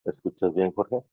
¿Me escuchas bien, Jorge?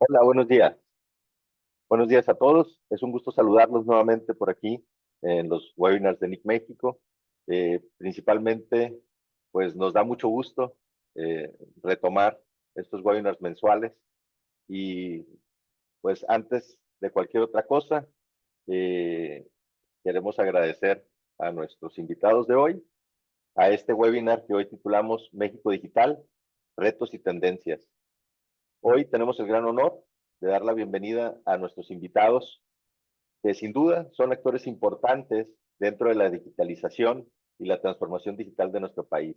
Hola, buenos días. Buenos días a todos. Es un gusto saludarlos nuevamente por aquí en los webinars de NIC México. Principalmente, pues nos da mucho gusto retomar estos webinars mensuales y pues antes de cualquier otra cosa, eh, queremos agradecer a nuestros invitados de hoy a este webinar que hoy titulamos México Digital, Retos y Tendencias. Hoy tenemos el gran honor de dar la bienvenida a nuestros invitados, que sin duda son actores importantes dentro de la digitalización y la transformación digital de nuestro país.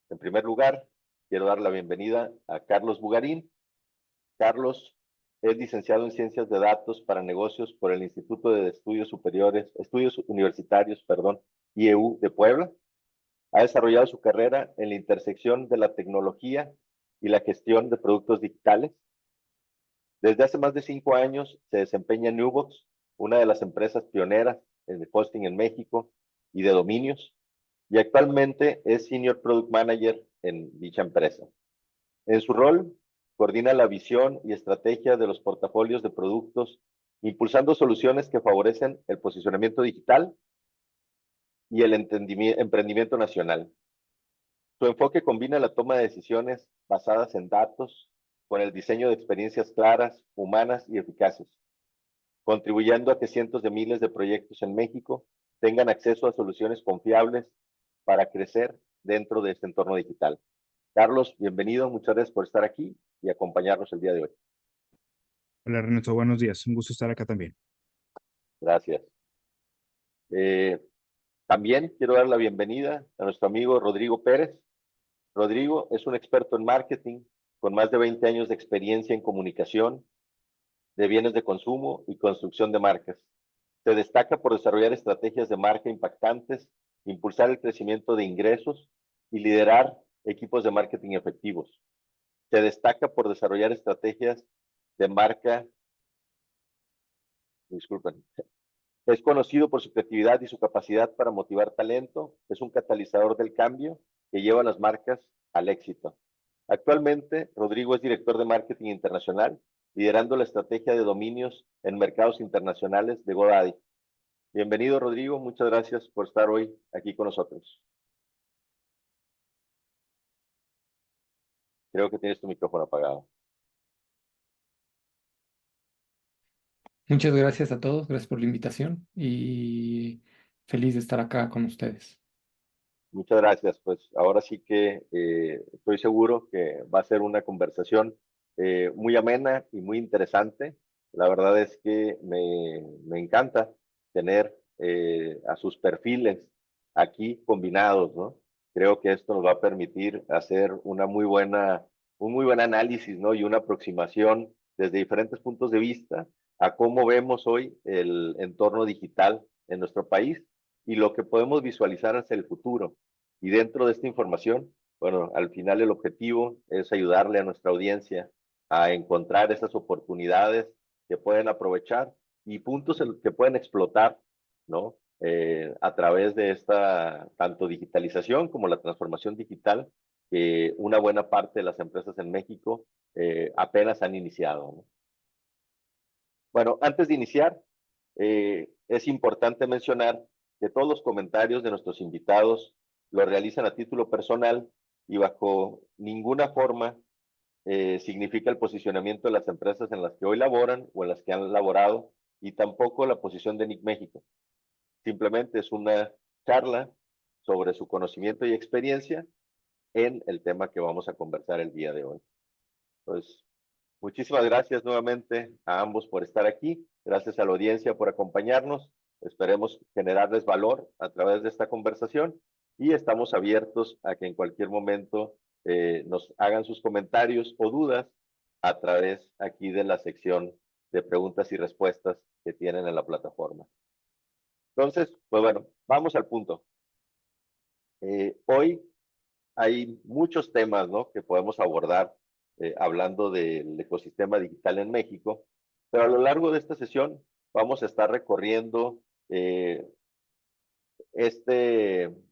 En primer lugar, quiero dar la bienvenida a Carlos Bugarín. Carlos es licenciado en Ciencias de Datos para Negocios por el Instituto de Estudios Universitarios, IEU de Puebla. Ha desarrollado su carrera en la intersección de la tecnología y la gestión de productos digitales. Desde hace más de 5 años se desempeña en Newbox, una de las empresas pioneras de hosting en México y de dominios, y actualmente es Senior Product Manager en dicha empresa. En su rol, coordina la visión y estrategia de los portafolios de productos, impulsando soluciones que favorecen el posicionamiento digital y el emprendimiento nacional. Su enfoque combina la toma de decisiones basadas en datos con el diseño de experiencias claras, humanas y eficaces, contribuyendo a que cientos de miles de proyectos en México tengan acceso a soluciones confiables para crecer dentro de este entorno digital. Carlos, bienvenido, muchas gracias por estar aquí y acompañarnos el día de hoy. Hola Ernesto, buenos días. Un gusto estar acá también. Gracias. Eh, También quiero dar la bienvenida a nuestro amigo Rodrigo Pérez. Rodrigo es un experto en marketing con más de 20 años de experiencia en comunicación de bienes de consumo y construcción de marcas. Se destaca por desarrollar estrategias de marca impactantes, impulsar el crecimiento de ingresos y liderar equipos de marketing efectivos. Se destaca por desarrollar estrategias de marca, disculpen, es conocido por su creatividad y su capacidad para motivar talento. Es un catalizador del cambio que lleva a las marcas al éxito. Actualmente, Rodrigo es director de marketing internacional, liderando la estrategia de dominios en mercados internacionales de GoDaddy. Bienvenido, Rodrigo. Muchas gracias por estar hoy aquí con nosotros. Creo que tienes tu micrófono apagado. Muchas gracias a todos, gracias por la invitación y feliz de estar acá con ustedes. Muchas gracias. Pues ahora sí que estoy seguro que va a ser una conversación muy amena y muy interesante. La verdad es que me encanta tener a sus perfiles aquí combinados, ¿no? Creo que esto nos va a permitir hacer un muy buen análisis, ¿no? Y una aproximación desde diferentes puntos de vista a cómo vemos hoy el entorno digital en nuestro país y lo que podemos visualizar hacia el futuro. Y dentro de esta información, bueno, al final el objetivo es ayudarle a nuestra audiencia a encontrar esas oportunidades que pueden aprovechar y puntos que pueden explotar, ¿no? A través de esta tanto digitalización como la transformación digital que una buena parte de las empresas en México apenas han iniciado, ¿no? Bueno, antes de iniciar, es importante mencionar que todos los comentarios de nuestros invitados lo realizan a título personal y bajo ninguna forma significa el posicionamiento de las empresas en las que hoy laboran o en las que han laborado y tampoco la posición de NIC México. Simplemente es una charla sobre su conocimiento y experiencia en el tema que vamos a conversar el día de hoy. Pues muchísimas gracias nuevamente a ambos por estar aquí. Gracias a la audiencia por acompañarnos. Esperemos generarles valor a través de esta conversación y estamos abiertos a que en cualquier momento nos hagan sus comentarios o dudas a través aquí de la sección de preguntas y respuestas que tienen en la plataforma. Entonces, pues bueno, vamos al punto. Hoy hay muchos temas, ¿no?, que podemos abordar hablando del ecosistema digital en México, pero a lo largo de esta sesión vamos a estar recorriendo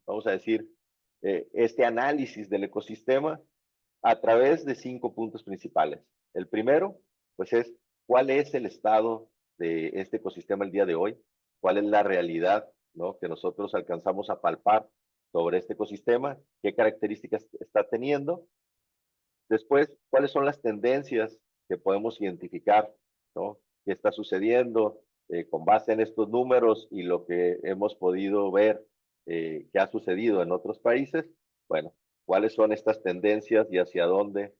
vamos a decir, este análisis del ecosistema a través de 5 puntos principales. El primero, pues es cuál es el estado de este ecosistema el día de hoy, cuál es la realidad, ¿no?, que nosotros alcanzamos a palpar sobre este ecosistema, qué características está teniendo. Después, cuáles son las tendencias que podemos identificar, ¿no?, qué está sucediendo con base en estos números y lo que hemos podido ver que ha sucedido en otros países. Bueno, cuáles son estas tendencias y hacia dónde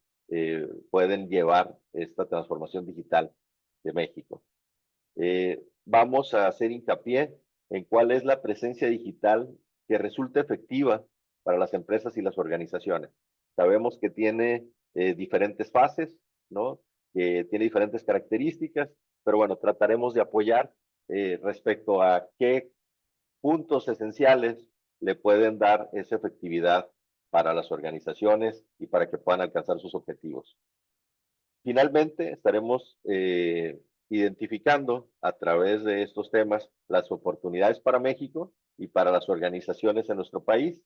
pueden llevar esta transformación digital de México. Vamos a hacer hincapié en cuál es la presencia digital que resulta efectiva para las empresas y las organizaciones. Sabemos que tiene diferentes fases, ¿no?, que tiene diferentes características, pero bueno, trataremos de apoyar respecto a qué puntos esenciales le pueden dar esa efectividad para las organizaciones y para que puedan alcanzar sus objetivos. Finalmente, estaremos identificando a través de estos temas las oportunidades para México y para las organizaciones en nuestro país.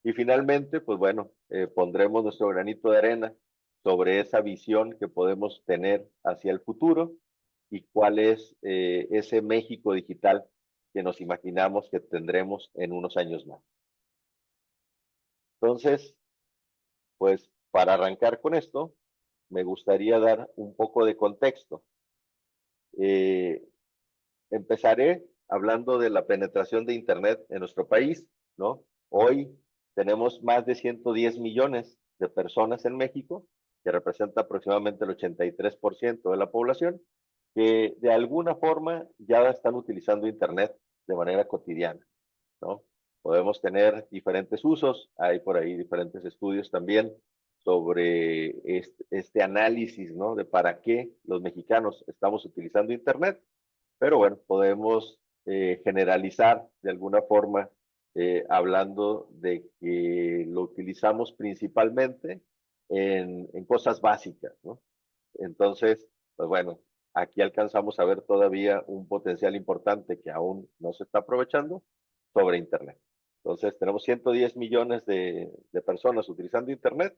Y finalmente, pues bueno, pondremos nuestro granito de arena sobre esa visión que podemos tener hacia el futuro y cuál es ese México digital que nos imaginamos que tendremos en unos años más. Entonces, pues para arrancar con esto, me gustaría dar un poco de contexto. Empezaré hablando de la penetración de Internet en nuestro país, ¿no? Hoy tenemos más de 110 millones de personas en México, que representa aproximadamente el 83% de la población, que de alguna forma ya están utilizando Internet de manera cotidiana, ¿no? podemos tener diferentes usos. Hay por ahí diferentes estudios también sobre este análisis, ¿no? De para qué los mexicanos estamos utilizando Internet. Pero bueno, podemos generalizar de alguna forma hablando de que lo utilizamos principalmente en cosas básicas, ¿no? Entonces, pues bueno, aquí alcanzamos a ver todavía un potencial importante que aún no se está aprovechando sobre Internet. Entonces, tenemos 110 millones de personas utilizando Internet.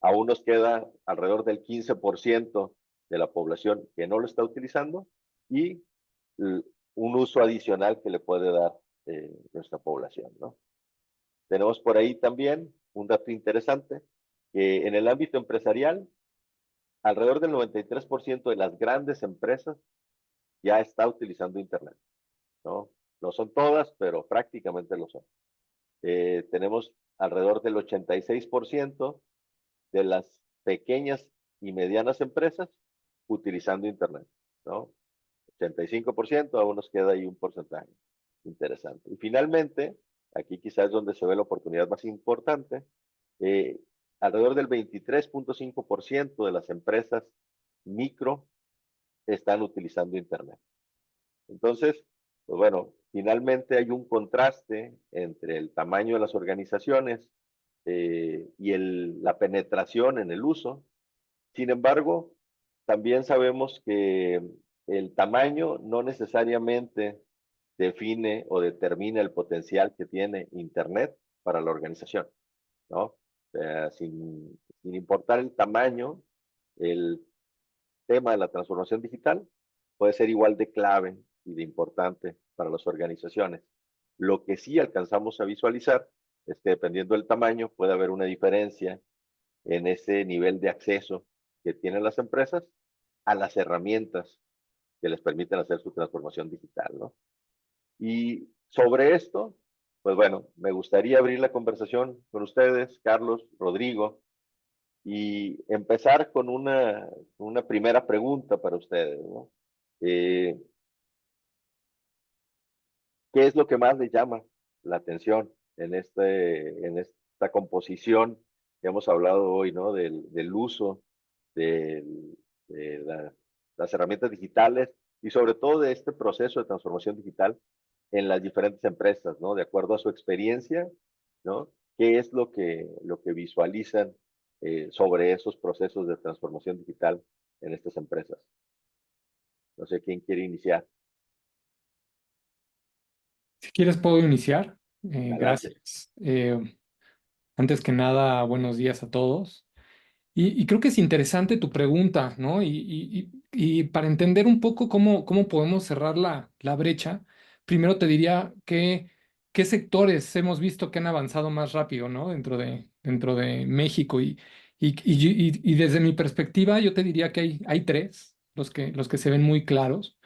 Aún nos queda alrededor del 15% de la población que no lo está utilizando y un uso adicional que le puede dar nuestra población, ¿no? Tenemos por ahí también un dato interesante, que en el ámbito empresarial, alrededor del 93% de las grandes empresas ya está utilizando Internet, ¿no? No son todas, pero prácticamente lo son. Tenemos alrededor del 86% de las pequeñas y medianas empresas utilizando Internet, ¿no? 85%, aún nos queda ahí un porcentaje interesante. Y finalmente, aquí quizás es donde se ve la oportunidad más importante, eh, alrededor del 23.5% de las empresas micro están utilizando Internet. Entonces, pues bueno, finalmente hay un contraste entre el tamaño de las organizaciones y la penetración en el uso. Sin embargo, también sabemos que el tamaño no necesariamente define o determina el potencial que tiene Internet para la organización, ¿no? O sea, sin importar el tamaño, el tema de la transformación digital puede ser igual de clave y de importante para las organizaciones. Lo que sí alcanzamos a visualizar es que dependiendo del tamaño puede haber una diferencia en ese nivel de acceso que tienen las empresas a las herramientas que les permiten hacer su transformación digital, ¿no? Y sobre esto, pues bueno, me gustaría abrir la conversación con ustedes, Carlos, Rodrigo, y empezar con una primera pregunta para ustedes, ¿no? Eh, ¿Qué es lo que más les llama la atención en esta composición que hemos hablado hoy, ¿no? Del uso de las herramientas digitales y sobre todo de este proceso de transformación digital en las diferentes empresas, ¿no? De acuerdo a su experiencia, ¿no? ¿Qué es lo que visualizan sobre esos procesos de transformación digital en estas empresas? No sé quién quiere iniciar. Si quieres, puedo iniciar. Adelante. Gracias. Antes que nada, buenos días a todos. Y creo que es interesante tu pregunta, ¿no? Y para entender un poco cómo podemos cerrar la brecha, primero te diría qué sectores hemos visto que han avanzado más rápido, ¿no? Dentro de México. Y desde mi perspectiva, yo te diría que hay tres, los que se ven muy claros.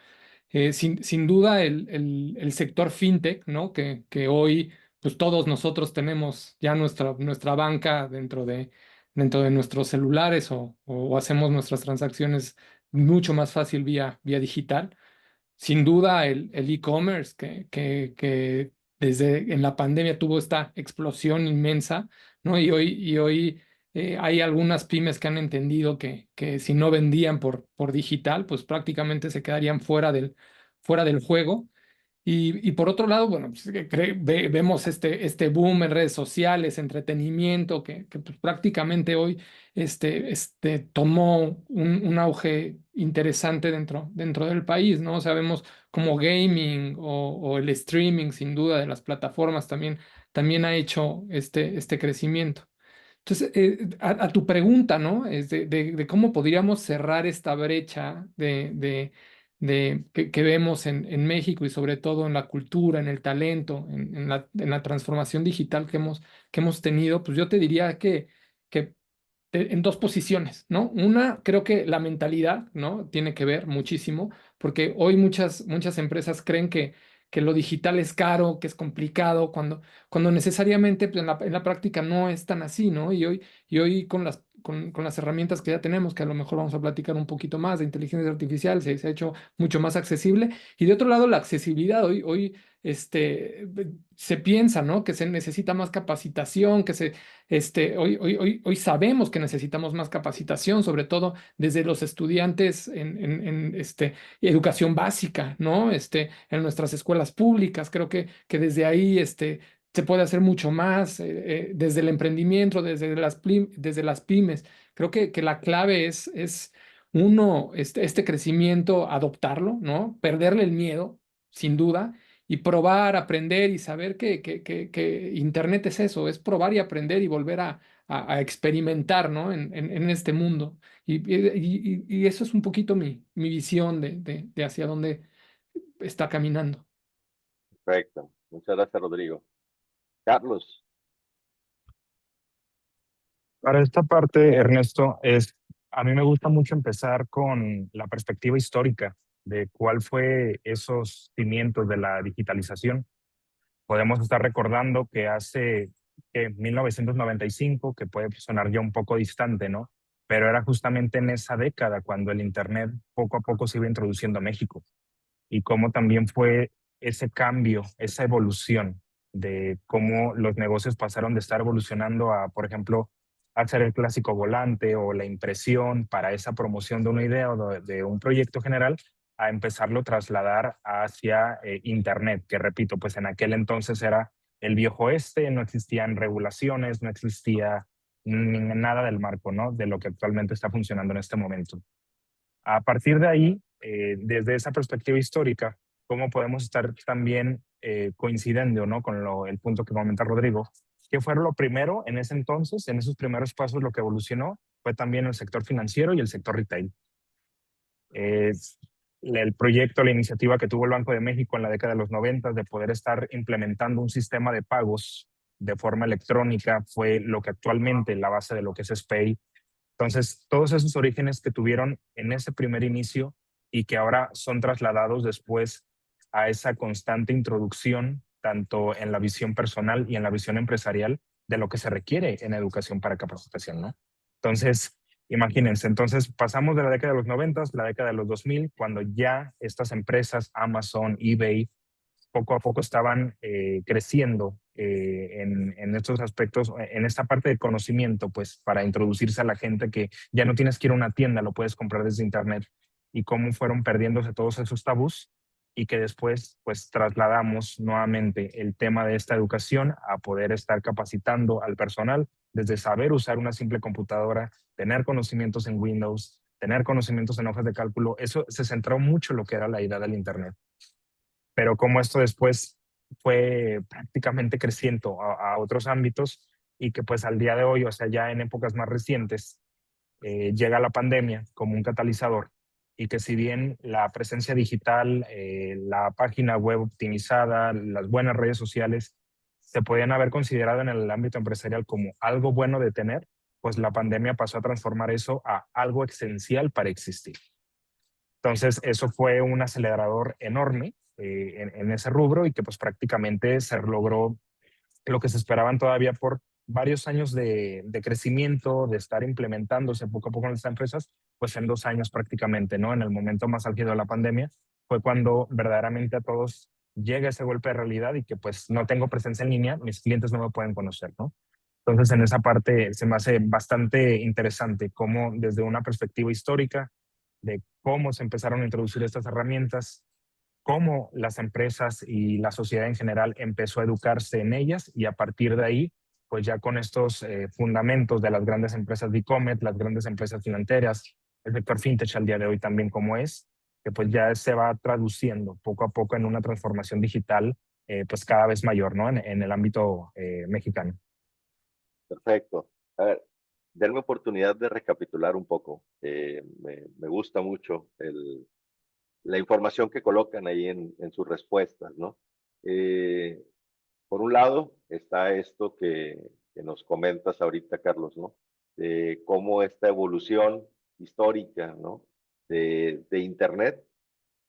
Sin duda el sector fintech, ¿no? Que hoy pues todos nosotros tenemos ya nuestra banca dentro de nuestros celulares o hacemos nuestras transacciones mucho más fácil vía digital. Sin duda el e-commerce que desde en la pandemia tuvo esta explosión inmensa, ¿no? Y hoy hay algunas pymes que han entendido que si no vendían por digital, pues prácticamente se quedarían fuera del juego. Y por otro lado, bueno, pues, vemos este boom en redes sociales, entretenimiento, que pues, prácticamente hoy tomó un auge interesante dentro del país, ¿no? Sabemos como gaming o el streaming, sin duda, de las plataformas también ha hecho este crecimiento. Entonces, a tu pregunta, ¿no? Es de cómo podríamos cerrar esta brecha que vemos en México y sobre todo en la cultura, en el talento, en la transformación digital que hemos tenido, pues yo te diría que en dos posiciones, ¿no? Una, creo que la mentalidad, ¿no? Tiene que ver muchísimo, porque hoy muchas empresas creen que lo digital es caro, que es complicado, cuando necesariamente pues, en la práctica no es tan así, ¿no? Y hoy con las herramientas que ya tenemos, que a lo mejor vamos a platicar un poquito más de inteligencia artificial, se ha hecho mucho más accesible. Y de otro lado, la accesibilidad. Hoy se piensa, ¿no? Que se necesita más capacitación, hoy sabemos que necesitamos más capacitación, sobre todo desde los estudiantes en educación básica, ¿no? En nuestras escuelas públicas. Creo que desde ahí, se puede hacer mucho más, desde el emprendimiento, desde las pymes. Creo que la clave es uno, este crecimiento, adoptarlo, ¿no? Perderle el miedo, sin duda, y probar, aprender y saber que Internet es eso, es probar y aprender y volver a experimentar, ¿no? En este mundo. Y eso es un poquito mi visión de hacia dónde está caminando. Perfecto. Muchas gracias, Rodrigo. Carlos, Para esta parte, Ernesto, a mí me gusta mucho empezar con la perspectiva histórica de cuál fue esos cimientos de la digitalización. Podemos estar recordando que hace 1995, que puede sonar ya un poco distante, ¿no? Pero era justamente en esa década cuando el Internet poco a poco se iba introduciendo a México y cómo también fue ese cambio, esa evolución de cómo los negocios pasaron de estar evolucionando a, por ejemplo, hacer el clásico volante o la impresión para esa promoción de una idea o de un proyecto general, a empezarlo a trasladar hacia Internet, que repito, pues en aquel entonces era el viejo oeste, no existían regulaciones, no existía nada del marco, ¿no? De lo que actualmente está funcionando en este momento. A partir de ahí, desde esa perspectiva histórica, ¿cómo podemos estar también coincidiendo, ¿no? Con el punto que comenta Rodrigo? ¿Qué fue lo primero en ese entonces, en esos primeros pasos, lo que evolucionó? Fue también el sector financiero y el sector retail. Eh, el proyecto, la iniciativa que tuvo el Banco de México en la década de los 90 de poder estar implementando un sistema de pagos de forma electrónica fue lo que actualmente la base de lo que es SPAY. Entonces, todos esos orígenes que tuvieron en ese primer inicio y que ahora son trasladados después a esa constante introducción, tanto en la visión personal y en la visión empresarial, de lo que se requiere en educación para capacitación, ¿no? Entonces, imagínense, entonces pasamos de la década de los 90, la década de los 2000, cuando ya estas empresas, Amazon, eBay, poco a poco estaban creciendo en estos aspectos, en esta parte de conocimiento, pues para introducirse a la gente que ya no tienes que ir a una tienda, lo puedes comprar desde internet, y cómo fueron perdiéndose todos esos tabús y que después pues trasladamos nuevamente el tema de esta educación a poder estar capacitando al personal desde saber usar una simple computadora, tener conocimientos en Windows, tener conocimientos en hojas de cálculo. Eso se centró mucho en lo que era la idea del internet, pero como esto después fue prácticamente creciendo a otros ámbitos y que pues al día de hoy, o sea, ya en épocas más recientes, llega la pandemia como un catalizador y que si bien la presencia digital, la página web optimizada, las buenas redes sociales se podían haber considerado en el ámbito empresarial como algo bueno de tener, pues la pandemia pasó a transformar eso a algo esencial para existir. Entonces, eso fue un acelerador enorme en ese rubro y que pues prácticamente se logró lo que se esperaban todavía por varios años de crecimiento, de estar implementándose poco a poco en estas empresas, pues en 2 años prácticamente, ¿no? En el momento más álgido de la pandemia, fue cuando verdaderamente a todos llega ese golpe de realidad y que pues no tengo presencia en línea, mis clientes no me pueden conocer, ¿no? Entonces, en esa parte se me hace bastante interesante cómo desde una perspectiva histórica de cómo se empezaron a introducir estas herramientas, cómo las empresas y la sociedad en general empezó a educarse en ellas y a partir de ahí, pues ya con estos fundamentos de las grandes empresas de e-commerce, las grandes empresas financieras, el sector fintech al día de hoy también como es, que pues ya se va traduciendo poco a poco en una transformación digital pues cada vez mayor, ¿no? En el ámbito mexicano. perfecto. A ver, denme oportunidad de recapitular un poco. Me gusta mucho la información que colocan ahí en sus respuestas, ¿no? Eh, por un lado está esto que nos comentas ahorita, Carlos, ¿no? De cómo esta evolución histórica, ¿no? De Internet,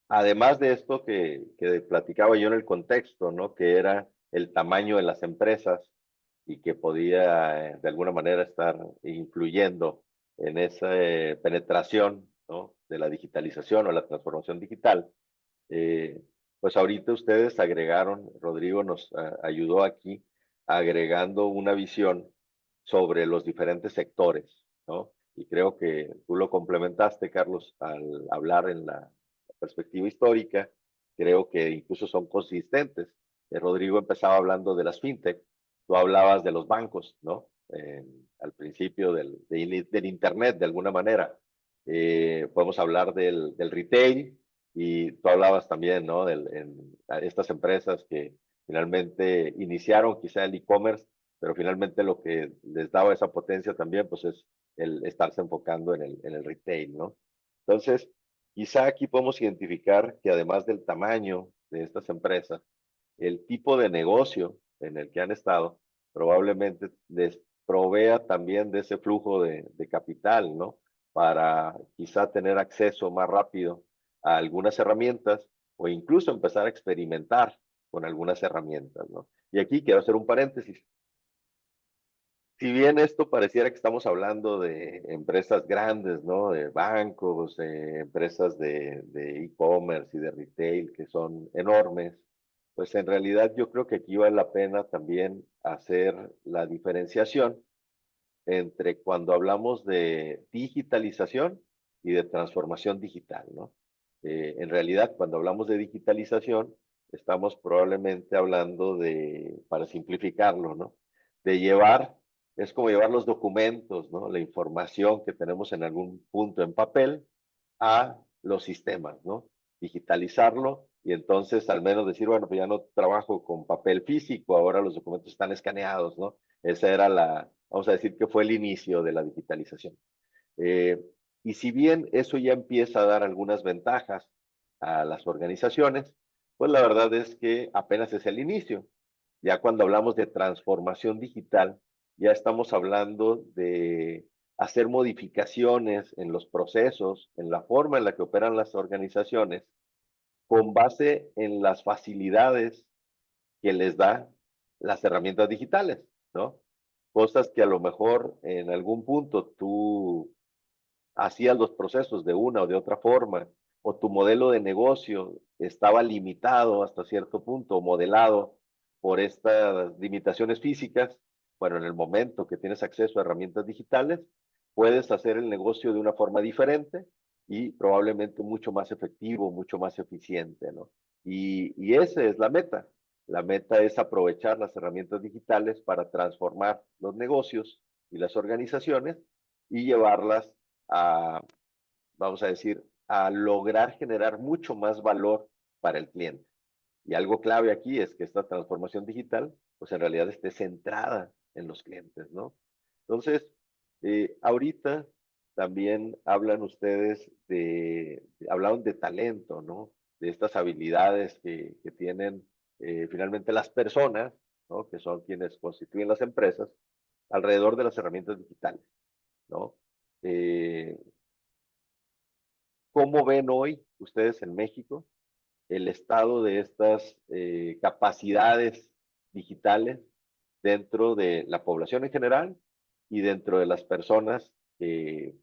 además de esto que platicaba yo en el contexto, ¿no? Que era el tamaño de las empresas, y que podía de alguna manera estar influyendo en esa penetración, ¿no?, de la digitalización o la transformación digital. Pues ahorita ustedes agregaron, Rodrigo nos ayudó aquí agregando una visión sobre los diferentes sectores, ¿no? Y creo que tú lo complementaste, Carlos, al hablar en la perspectiva histórica. Creo que incluso son consistentes. Rodrigo empezaba hablando de las fintech, tú hablabas de los bancos, ¿no? Al principio del Internet, de alguna manera. Podemos hablar del retail, y tú hablabas también, ¿no?, en estas empresas que finalmente iniciaron quizá el e-commerce, pero finalmente lo que les daba esa potencia también, pues es el estarse enfocando en el retail, ¿no? Entonces, quizá aquí podemos identificar que además del tamaño de estas empresas, el tipo de negocio en el que han estado probablemente les provea también de ese flujo de capital, ¿no? Para quizá tener acceso más rápido a algunas herramientas o incluso empezar a experimentar con algunas herramientas, ¿no? Y aquí quiero hacer un paréntesis. Si bien esto pareciera que estamos hablando de empresas grandes, ¿no?, de bancos, de empresas de e-commerce y de retail que son enormes, pues en realidad yo creo que aquí vale la pena también hacer la diferenciación entre cuando hablamos de digitalización y de transformación digital, ¿no? En realidad, cuando hablamos de digitalización, estamos probablemente hablando de, para simplificarlo, ¿no?, de llevar, es como llevar los documentos, ¿no?, la información que tenemos en algún punto en papel a los sistemas, ¿no? Digitalizarlo y entonces al menos decir, bueno, pues ya no trabajo con papel físico, ahora los documentos están escaneados, ¿no? Esa era vamos a decir que fue el inicio de la digitalización. Y si bien eso ya empieza a dar algunas ventajas a las organizaciones, pues la verdad es que apenas es el inicio. Ya cuando hablamos de transformación digital, ya estamos hablando de hacer modificaciones en los procesos, en la forma en la que operan las organizaciones, con base en las facilidades que les da las herramientas digitales, ¿no? Cosas que a lo mejor en algún punto tú hacías los procesos de una o de otra forma, o tu modelo de negocio estaba limitado hasta cierto punto, modelado por estas limitaciones físicas. Bueno, en el momento que tienes acceso a herramientas digitales, puedes hacer el negocio de una forma diferente y probablemente mucho más efectivo, mucho más eficiente, ¿no? Y esa es la meta. La meta es aprovechar las herramientas digitales para transformar los negocios y las organizaciones y llevarlas a, vamos a decir, a lograr generar mucho más valor para el cliente. Y algo clave aquí es que esta transformación digital, pues en realidad esté centrada en los clientes, ¿no? Entonces, ahorita también hablan ustedes hablaron de talento, ¿no? De estas habilidades que tienen finalmente las personas, ¿no?, que son quienes constituyen las empresas, alrededor de las herramientas digitales, ¿no? ¿Cómo ven hoy ustedes en México el estado de estas capacidades digitales dentro de la población en general y dentro de las personas que,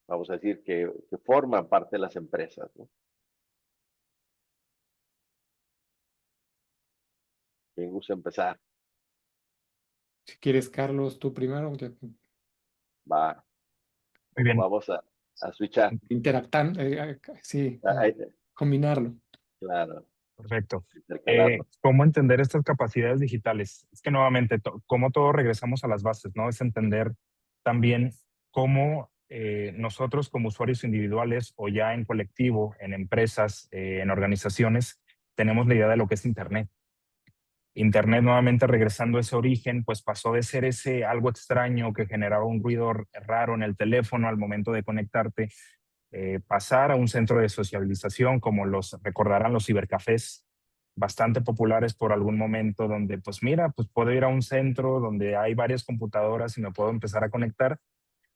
vamos a decir, que forman parte de las empresas, ¿no? ¿Quién gusta empezar? Si quieres, Carlos, tú primero, Va, Muy bien. vamos a switchar. interactar, sí, Ahí, combinarlo. claro, Perfecto. intercalarlo. ¿Cómo entender estas capacidades digitales? Es que nuevamente, como todos regresamos a las bases, ¿no? Es entender también cómo nosotros como usuarios individuales o ya en colectivo, en empresas, en organizaciones, tenemos la idea de lo que es Internet. Internet, nuevamente regresando a ese origen, pues pasó de ser ese algo extraño que generaba un ruido raro en el teléfono al momento de conectarte, pasar a un centro de sociabilización, como los recordarán los cibercafés, bastante populares por algún momento, donde pues mira, pues puedo ir a un centro donde hay varias computadoras y me puedo empezar a conectar,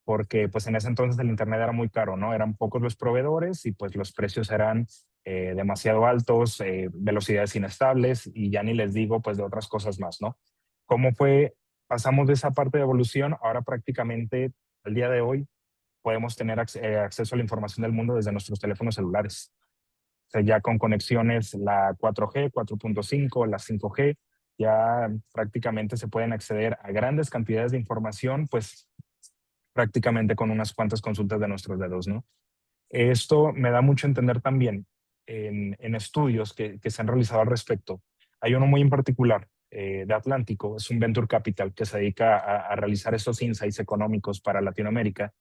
porque pues en ese entonces el internet era muy caro, ¿no? Eran pocos los proveedores y pues los precios eran demasiado altos, velocidades inestables y ya ni les digo pues de otras cosas más, ¿no? ¿Cómo fue pasamos de esa parte de evolución, ahora prácticamente al día de hoy podemos tener acceso a la información del mundo desde nuestros teléfonos celulares. O sea, ya con conexiones la 4G, 4.5, la 5G, ya prácticamente se pueden acceder a grandes cantidades de información, pues prácticamente con unas cuantas consultas de nuestros dedos, ¿no? Esto me da mucho a entender también en estudios que se han realizado al respecto. Hay uno muy en particular de Atlántico, es un Venture Capital que se dedica a realizar estos insights económicos para Latinoamérica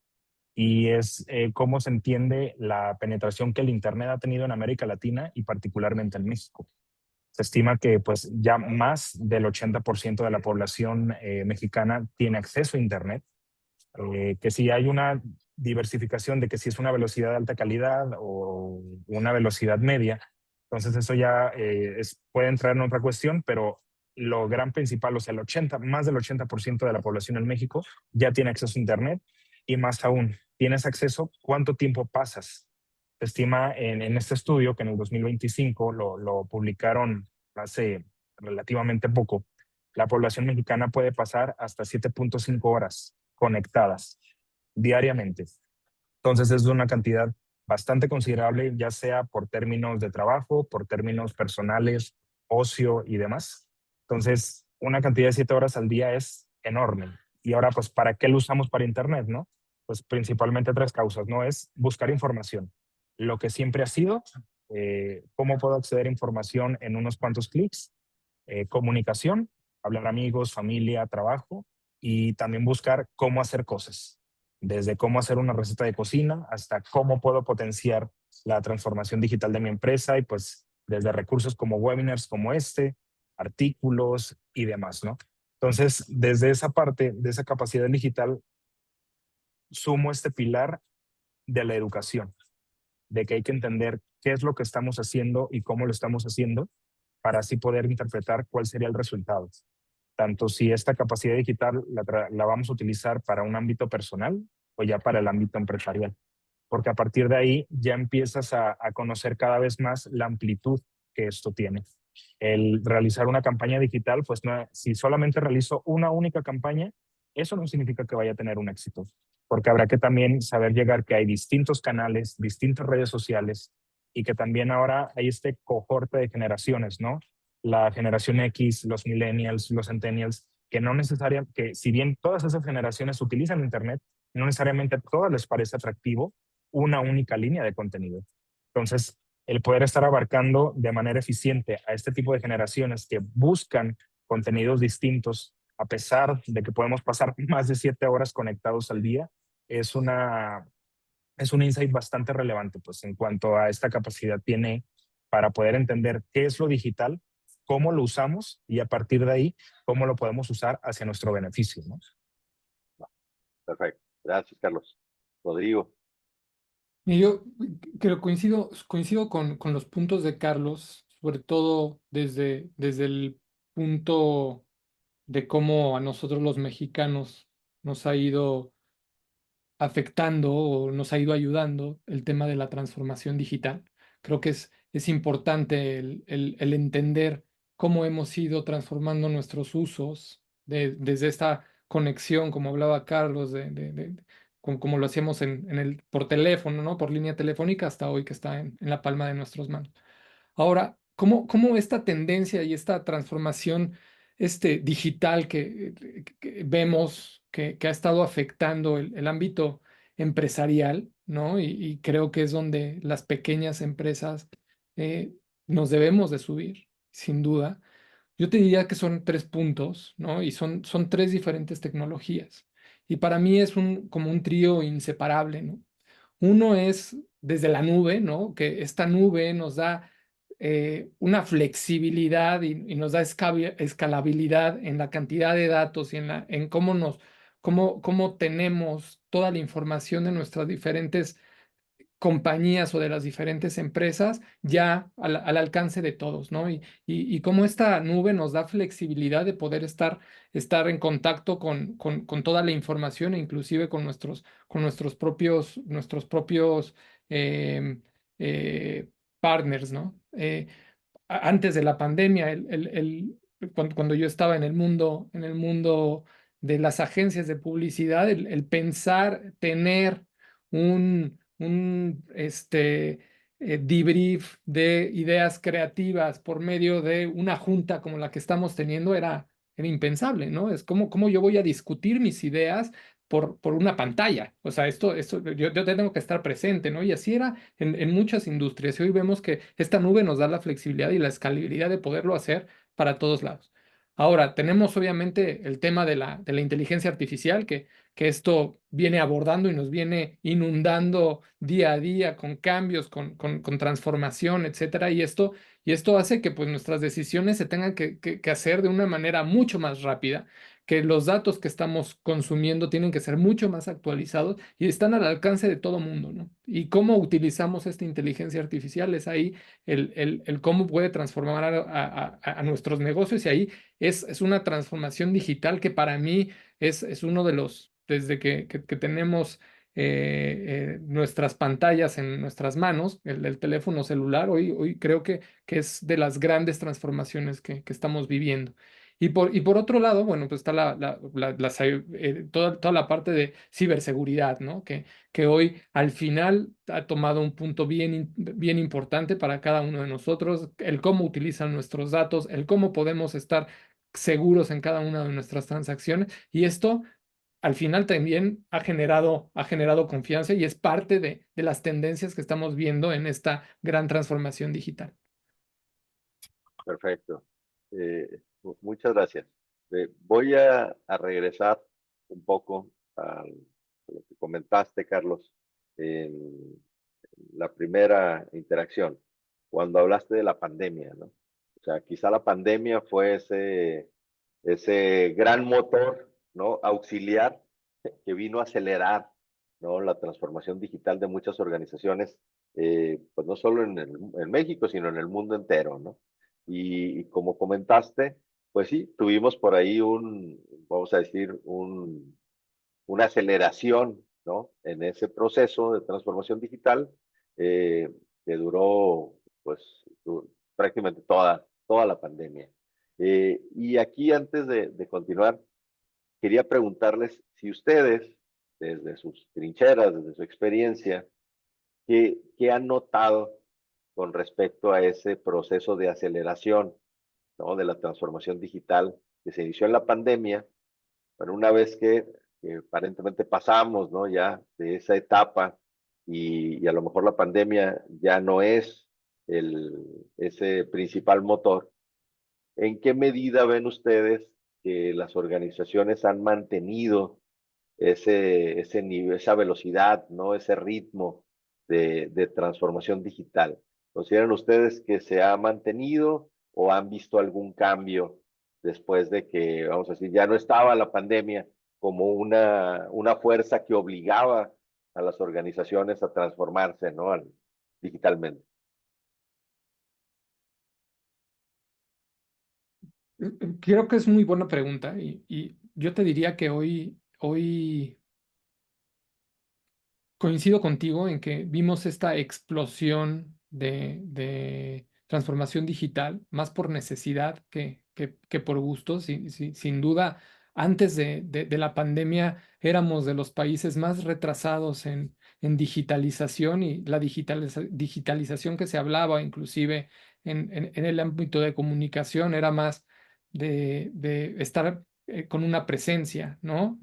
y es cómo se entiende la penetración que el Internet ha tenido en América Latina y particularmente en México. Se estima que pues ya más del 80% de la población mexicana tiene acceso a Internet, que si hay una diversificación de que si es una velocidad de alta calidad o una velocidad media, entonces eso ya puede entrar en otra cuestión, pero lo gran principal, o sea, más del 80% de la población en México ya tiene acceso a Internet y más aún, tienes acceso, ¿cuánto tiempo pasas? Se estima en este estudio que en el 2025 lo publicaron hace relativamente poco, la población mexicana puede pasar hasta 7.5 horas conectadas diariamente. Entonces es una cantidad bastante considerable, ya sea por términos de trabajo, por términos personales, ocio y demás. Entonces, una cantidad de 7 horas al día es enorme. Y ahora, pues, ¿para qué lo usamos para Internet, no? Pues principalmente tres causas, ¿no? Es buscar información. Lo que siempre ha sido, cómo puedo acceder a información en unos cuantos clics, comunicación, hablar amigos, familia, trabajo, y también buscar cómo hacer cosas, desde cómo hacer una receta de cocina hasta cómo puedo potenciar la transformación digital de mi empresa y pues desde recursos como webinars como este, artículos y demás, ¿no? Entonces, desde esa parte, de esa capacidad digital, sumo este pilar de la educación, de que hay que entender qué es lo que estamos haciendo y cómo lo estamos haciendo para así poder interpretar cuál sería el resultado. Tanto si esta capacidad digital la vamos a utilizar para un ámbito personal o ya para el ámbito empresarial. Porque a partir de ahí ya empiezas a conocer cada vez más la amplitud que esto tiene. El realizar una campaña digital, pues no, si solamente realizo una única campaña, eso no significa que vaya a tener un éxito, porque habrá que también saber llegar que hay distintos canales, distintas redes sociales y que también ahora hay este cohorte de generaciones, ¿no? La generación X, los millennials, los centennials, que no necesariamente, que si bien todas esas generaciones utilizan Internet, no necesariamente a todas les parece atractivo una única línea de contenido. Entonces, el poder estar abarcando de manera eficiente a este tipo de generaciones que buscan contenidos distintos, a pesar de que podemos pasar más de 7 horas conectados al día, es un insight bastante relevante, pues en cuanto a esta capacidad tiene para poder entender qué es lo digital, cómo lo usamos y a partir de ahí, cómo lo podemos usar hacia nuestro beneficio, ¿no? Perfecto. Gracias, Carlos. Rodrigo. Y yo creo coincido con los puntos de Carlos, sobre todo desde el punto de cómo a nosotros los mexicanos nos ha ido afectando o nos ha ido ayudando el tema de la transformación digital. Creo que es importante el entender cómo hemos ido transformando nuestros usos desde esta conexión, como hablaba Carlos, como lo hacíamos por teléfono, ¿no? Por línea telefónica, hasta hoy que está en la palma de nuestras manos. Ahora, ¿cómo esta tendencia y esta transformación digital que vemos que ha estado afectando el ámbito empresarial, ¿no? Y creo que es donde las pequeñas empresas eh, nos debemos de subir, sin duda. Yo te diría que son tres puntos, ¿no? Y son tres diferentes tecnologías. Y para mí es como un trío inseparable, ¿no? Uno es desde la nube, ¿no? Que esta nube nos da una flexibilidad y nos da escalabilidad en la cantidad de datos y en cómo tenemos toda la información de nuestras diferentes compañías o de las diferentes empresas ya al alcance de todos, ¿no? Y cómo esta nube nos da flexibilidad de poder estar en contacto con toda la información e inclusive con nuestros propios em, eh, partners, ¿no? Antes de la pandemia, cuando yo estaba en el mundo de las agencias de publicidad, el pensar tener un debrief de ideas creativas por medio de una junta como la que estamos teniendo era impensable, ¿no? Es como yo voy a discutir mis ideas por una pantalla. O sea, esto yo tengo que estar presente, ¿no? Y así era en muchas industrias. Y hoy vemos que esta nube nos da la flexibilidad y la escalabilidad de poderlo hacer para todos lados. Ahora, tenemos obviamente el tema de la inteligencia artificial, que esto viene abordando y nos viene inundando día a día con cambios, con transformación, etcétera. Y esto hace que pues, nuestras decisiones se tengan que hacer de una manera mucho más rápida, que los datos que estamos consumiendo tienen que ser mucho más actualizados y están al alcance de todo mundo, ¿no? Y cómo utilizamos esta inteligencia artificial es ahí el cómo puede transformar a nuestros negocios, y ahí es una transformación digital que para mí es uno de los, desde que tenemos nuestras pantallas en nuestras manos, el teléfono celular, hoy creo que es de las grandes transformaciones que estamos viviendo. Y por otro lado, bueno, pues está toda la parte de ciberseguridad, ¿no? Que hoy al final ha tomado un punto bien importante para cada uno de nosotros, el cómo utilizan nuestros datos, el cómo podemos estar seguros en cada una de nuestras transacciones. Y esto al final también ha generado confianza y es parte de las tendencias que estamos viendo en esta gran transformación digital. Perfecto. Muchas gracias. Voy a regresar un poco a lo que comentaste, Carlos, en la primera interacción, cuando hablaste de la pandemia, ¿no? O sea, quizá la pandemia fue ese gran motor, ¿no? Auxiliar que vino a acelerar, ¿no? La transformación digital de muchas organizaciones, pues no solo en México, sino en el mundo entero, ¿no? Y como comentaste, pues sí, tuvimos por ahí vamos a decir, una aceleración, ¿no? En ese proceso de transformación digital eh, que duró, pues, prácticamente toda la pandemia. Y aquí, antes de continuar, quería preguntarles si ustedes, desde sus trincheras, desde su experiencia, ¿qué han notado con respecto a ese proceso de aceleración, ¿no? De la transformación digital que se inició en la pandemia? Bueno, una vez que aparentemente pasamos, ¿no? Ya de esa etapa y a lo mejor la pandemia ya no es ese principal motor, ¿en qué medida ven ustedes que las organizaciones han mantenido ese nivel, esa velocidad, ¿no? Ese ritmo de transformación digital? ¿Consideran ustedes que se ha mantenido o han visto algún cambio después de que, vamos a decir, ya no estaba la pandemia como una fuerza que obligaba a las organizaciones a transformarse, ¿no? Digitalmente. Creo que es muy buena pregunta y yo te diría que hoy coincido contigo en que vimos esta explosión de transformación digital, más por necesidad que por gusto. Sin duda, antes de la pandemia éramos de los países más retrasados en digitalización, y la digitalización que se hablaba, inclusive en el ámbito de comunicación, era más de estar con una presencia, ¿no?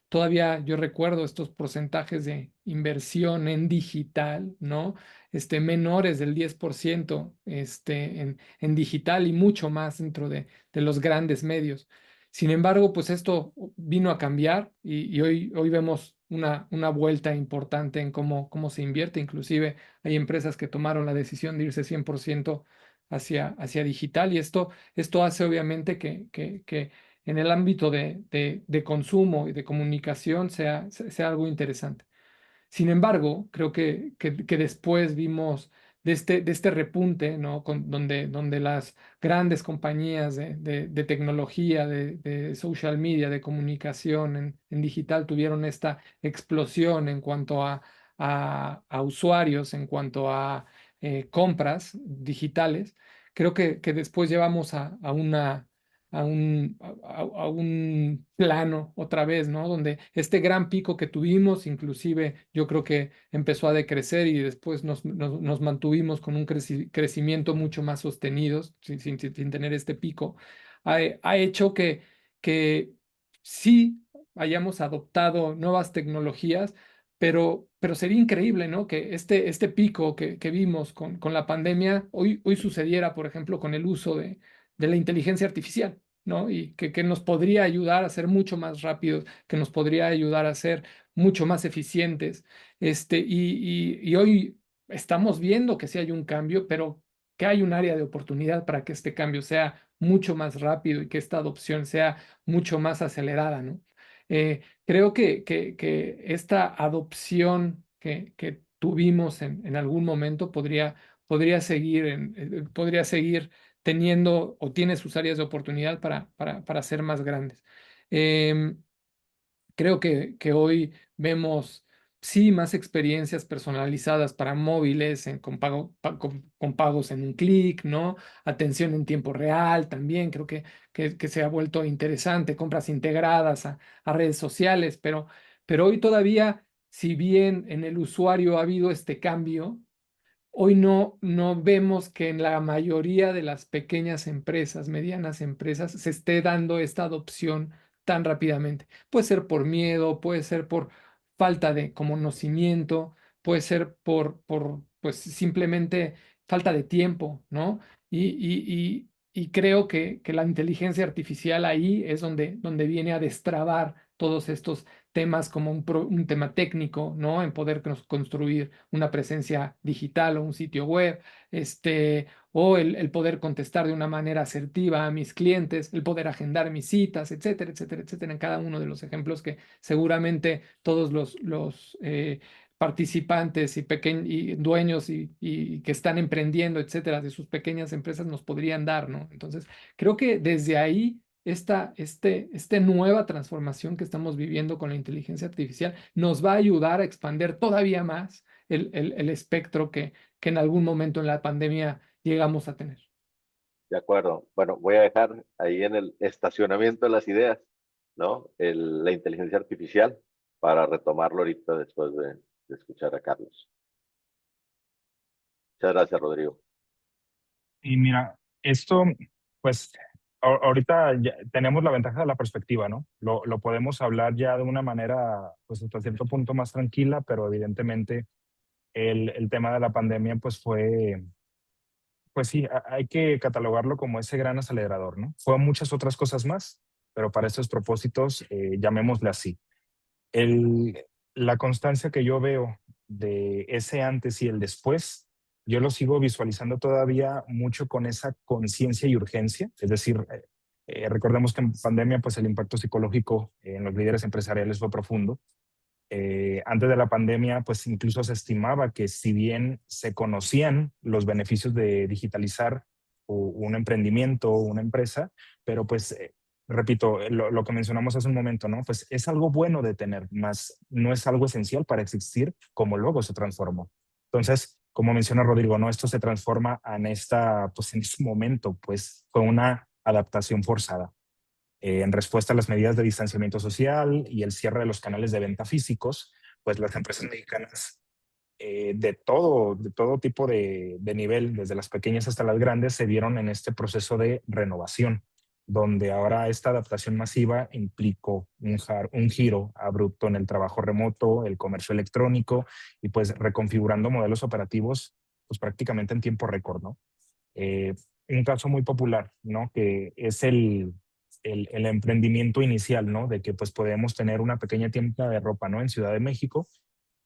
Todavía yo recuerdo estos porcentajes de inversión en digital, ¿no? Menores del 10%, en digital, y mucho más dentro de los grandes medios. Sin embargo, pues esto vino a cambiar y hoy vemos una vuelta importante en cómo se invierte. Inclusive hay empresas que tomaron la decisión de irse 100% hacia digital, y esto hace obviamente que en el ámbito de consumo y de comunicación sea algo interesante. Sin embargo, creo que después vimos de este repunte, ¿no? Donde las grandes compañías de tecnología, de social media, de comunicación en digital tuvieron esta explosión en cuanto a usuarios, en cuanto a compras digitales. Creo que después llevamos a a un plano otra vez, ¿no? Donde este gran pico que tuvimos, inclusive yo creo que empezó a decrecer y después nos mantuvimos con un crecimiento mucho más sostenidos, sin tener este pico, ha hecho que sí hayamos adoptado nuevas tecnologías, pero sería increíble, ¿no? Que este pico que vimos con la pandemia hoy sucediera, por ejemplo, con el uso de la inteligencia artificial, ¿no? Y que nos podría ayudar a ser mucho más rápidos, que nos podría ayudar a ser mucho más eficientes. Y hoy estamos viendo que sí hay un cambio, pero que hay un área de oportunidad para que este cambio sea mucho más rápido y que esta adopción sea mucho más acelerada, ¿no? Creo que esta adopción que tuvimos en algún momento podría seguir teniendo o tiene sus áreas de oportunidad para ser más grandes. Em, Creo que hoy vemos, sí, más experiencias personalizadas para móviles con pagos en un clic, ¿no? Atención en tiempo real también, creo que se ha vuelto interesante, compras integradas a redes sociales, pero hoy todavía, si bien en el usuario ha habido este cambio, hoy no vemos que en la mayoría de las pequeñas empresas, medianas empresas, se esté dando esta adopción tan rápidamente. Puede ser por miedo, puede ser por falta de conocimiento, puede ser por pues simplemente falta de tiempo, ¿no? Y creo que la inteligencia artificial ahí es donde viene a destrabar todos estos temas como un tema técnico, ¿no? En poder construir una presencia digital o un sitio web, o el poder contestar de una manera asertiva a mis clientes, el poder agendar mis citas, etcétera, etcétera, etcétera, en cada uno de los ejemplos que seguramente todos los participantes y dueños y que están emprendiendo, etcétera, de sus pequeñas empresas nos podrían dar, ¿no? Entonces, creo que desde ahí esta nueva transformación que estamos viviendo con la inteligencia artificial nos va a ayudar a expandir todavía más el espectro que en algún momento en la pandemia llegamos a tener. De acuerdo. Bueno, voy a dejar ahí en el estacionamiento de las ideas, ¿no? La inteligencia artificial para retomarlo ahorita después de escuchar a Carlos. Muchas gracias, Rodrigo. Y mira, esto, pues ahorita ya tenemos la ventaja de la perspectiva, ¿no? Lo podemos hablar ya de una manera, pues hasta cierto punto más tranquila, pero evidentemente el tema de la pandemia, pues fue, pues sí, hay que catalogarlo como ese gran acelerador, ¿no? Fue muchas otras cosas más, pero para estos propósitos, llamémosle así. El, la constancia que yo veo de ese antes y el después, yo lo sigo visualizando todavía mucho con esa conciencia y urgencia. Es decir, recordemos que en pandemia, pues el impacto psicológico en los líderes empresariales fue profundo. Antes de la pandemia, pues incluso se estimaba que si bien se conocían los beneficios de digitalizar un emprendimiento o una empresa, pero pues repito, lo que mencionamos hace un momento, ¿no? Pues es algo bueno de tener, más no es algo esencial para existir como luego se transformó. Entonces, como menciona Rodrigo, ¿no? Esto se transforma pues en este momento, pues fue una adaptación forzada. En respuesta a las medidas de distanciamiento social y el cierre de los canales de venta físicos, pues las empresas mexicanas de todo tipo de nivel, desde las pequeñas hasta las grandes, se vieron en este proceso de renovación, donde ahora esta adaptación masiva implicó un giro abrupto en el trabajo remoto, el comercio electrónico y pues reconfigurando modelos operativos pues prácticamente en tiempo récord, ¿no? Eh, un caso muy popular, ¿no? Que es el emprendimiento inicial, ¿no? De que pues podemos tener una pequeña tienda de ropa, ¿no? En Ciudad de México.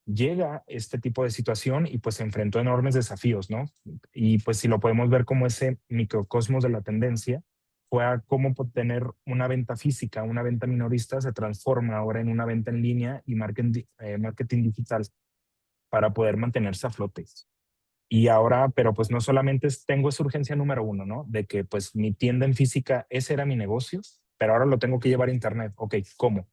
Llega este tipo de situación y pues se enfrentó a enormes desafíos, ¿no? Y pues si lo podemos ver como ese microcosmos de la tendencia, fue a cómo tener una venta física, una venta minorista se transforma ahora en una venta en línea y marketing digital para poder mantenerse a flote. Y ahora, pero pues no solamente tengo esa urgencia número uno, ¿no? De que pues mi tienda en física, ese era mi negocio, pero ahora lo tengo que llevar a internet. Ok, ¿cómo?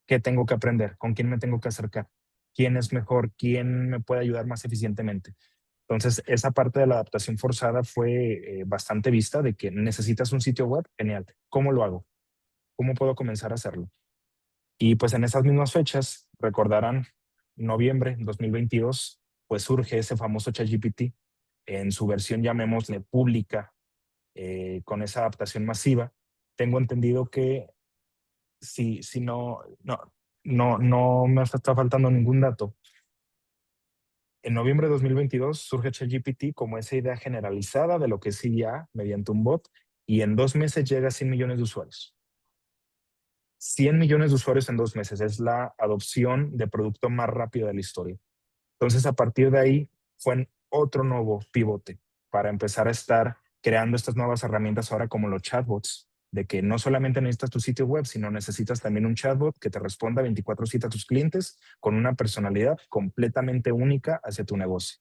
¿Qué tengo que aprender? ¿Con quién me tengo que acercar? ¿Quién es mejor? ¿Quién me puede ayudar más eficientemente? Entonces, esa parte de la adaptación forzada fue bastante vista de que necesitas un sitio web, genial. ¿Cómo lo hago? ¿Cómo puedo comenzar a hacerlo? Y pues en esas mismas fechas, recordarán, noviembre 2022, pues surge ese famoso ChatGPT en su versión, llamémosle pública, con esa adaptación masiva. Tengo entendido que si no me está faltando ningún dato. En noviembre de 2022 surge ChatGPT como esa idea generalizada de lo que es IA mediante un bot y en 2 meses llega a 100 millones de usuarios. 100 millones de usuarios en 2 meses es la adopción de producto más rápida de la historia. Entonces, a partir de ahí fue otro nuevo pivote para empezar a estar creando estas nuevas herramientas ahora como los chatbots, de que no solamente necesitas tu sitio web, sino necesitas también un chatbot que te responda 24/7 a tus clientes con una personalidad completamente única hacia tu negocio.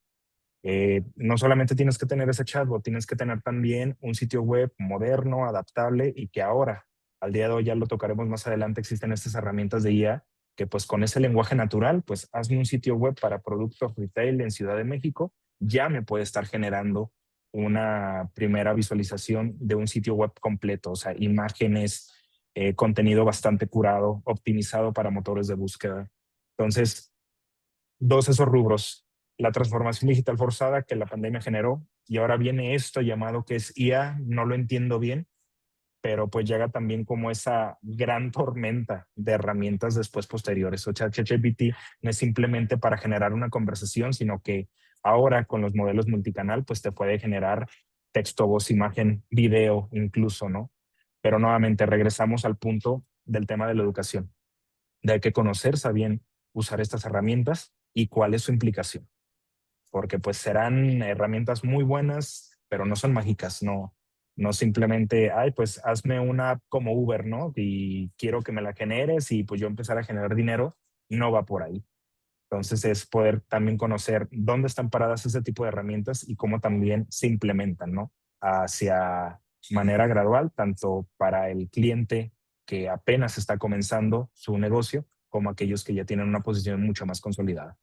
No solamente tienes que tener ese chatbot, tienes que tener también un sitio web moderno, adaptable y que ahora, al día de hoy, ya lo tocaremos más adelante, existen estas herramientas de IA que pues con ese lenguaje natural, pues hazme un sitio web para productos retail en Ciudad de México, ya me puede estar generando una primera visualización de un sitio web completo, o sea, imágenes, contenido bastante curado, optimizado para motores de búsqueda. Entonces, esos rubros, la transformación digital forzada que la pandemia generó y ahora viene esto llamado que es IA, no lo entiendo bien, pero pues llega también como esa gran tormenta de herramientas después posteriores. O sea, ChatGPT no es simplemente para generar una conversación, sino que ahora con los modelos multicanal pues te puede generar texto, voz, imagen, video incluso, ¿no? Pero nuevamente regresamos al punto del tema de la educación, de hay que conocer, bien usar estas herramientas y cuál es su implicación. Porque pues serán herramientas muy buenas, pero no son mágicas, no simplemente, ay, pues hazme una app como Uber, ¿no? Y quiero que me la generes y pues yo empezar a generar dinero, no va por ahí. Entonces es poder también conocer dónde están paradas ese tipo de herramientas y cómo también se implementan, ¿no? Hacia manera gradual, tanto para el cliente que apenas está comenzando su negocio, como aquellos que ya tienen una posición mucho más consolidada.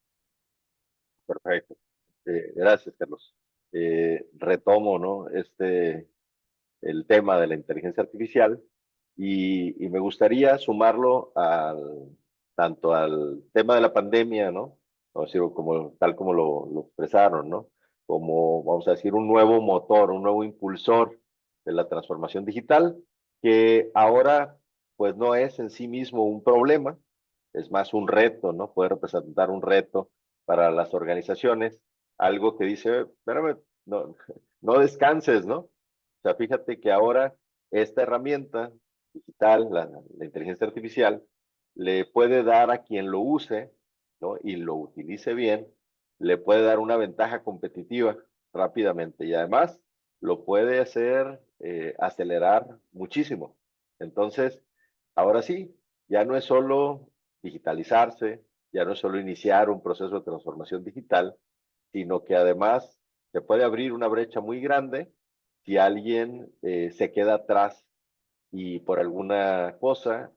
Perfecto. Gracias, Carlos. Retomo, ¿no? El tema de la inteligencia artificial y me gustaría sumarlo tanto al tema de la pandemia, ¿no? Vamos a decir, tal como lo expresaron, ¿no? Como, vamos a decir, un nuevo motor, un nuevo impulsor de la transformación digital, que ahora, pues no es en sí mismo un problema, es más un reto, ¿no? Puede representar un reto para las organizaciones, algo que dice, espérame, no descanses, ¿no? O sea, fíjate que ahora esta herramienta digital, la inteligencia artificial, le puede dar a quien lo use, ¿no? Y lo utilice bien, le puede dar una ventaja competitiva rápidamente y además lo puede hacer acelerar muchísimo. Entonces, ahora sí, ya no es solo digitalizarse, ya no es solo iniciar un proceso de transformación digital, sino que además se puede abrir una brecha muy grande si alguien se queda atrás y por alguna cosa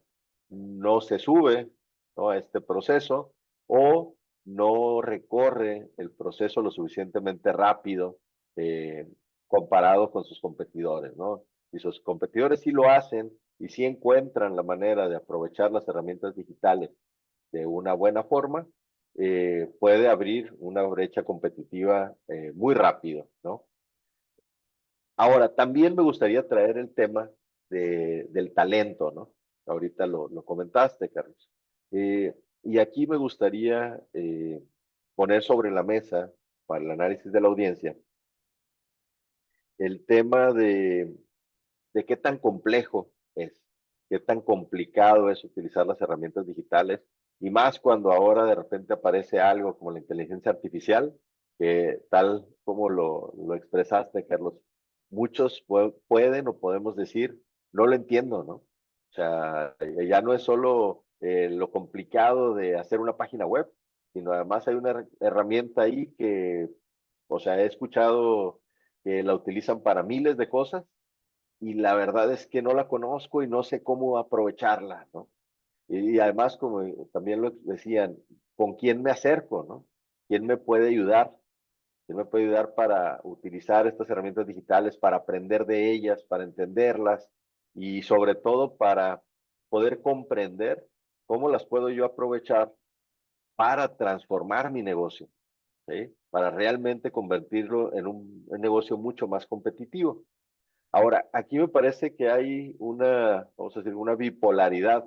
no se sube, ¿no?, a este proceso o no recorre el proceso lo suficientemente rápido eh, comparado con sus competidores, ¿no? Y sus competidores sí lo hacen y sí encuentran la manera de aprovechar las herramientas digitales de una buena forma, puede abrir una brecha competitiva muy rápido, ¿no? Ahora, también me gustaría traer el tema del talento, ¿no? Ahorita lo comentaste, Carlos. Y aquí me gustaría poner sobre la mesa, para el análisis de la audiencia, el tema de qué tan complejo es, qué tan complicado es utilizar las herramientas digitales, y más cuando ahora de repente aparece algo como la inteligencia artificial, que tal como lo expresaste, Carlos, muchos pueden o podemos decir, no lo entiendo, ¿no? O sea, ya no es solo lo complicado de hacer una página web, sino además hay una herramienta ahí que, o sea, he escuchado que la utilizan para miles de cosas y la verdad es que no la conozco y no sé cómo aprovecharla, ¿no? Y además, como también lo decían, ¿con quién me acerco, no? ¿Quién me puede ayudar? Él me puede ayudar para utilizar estas herramientas digitales, para aprender de ellas, para entenderlas y sobre todo para poder comprender cómo las puedo yo aprovechar para transformar mi negocio, ¿sí? Para realmente convertirlo en un negocio mucho más competitivo. Ahora, aquí me parece que hay una, vamos a decir, una bipolaridad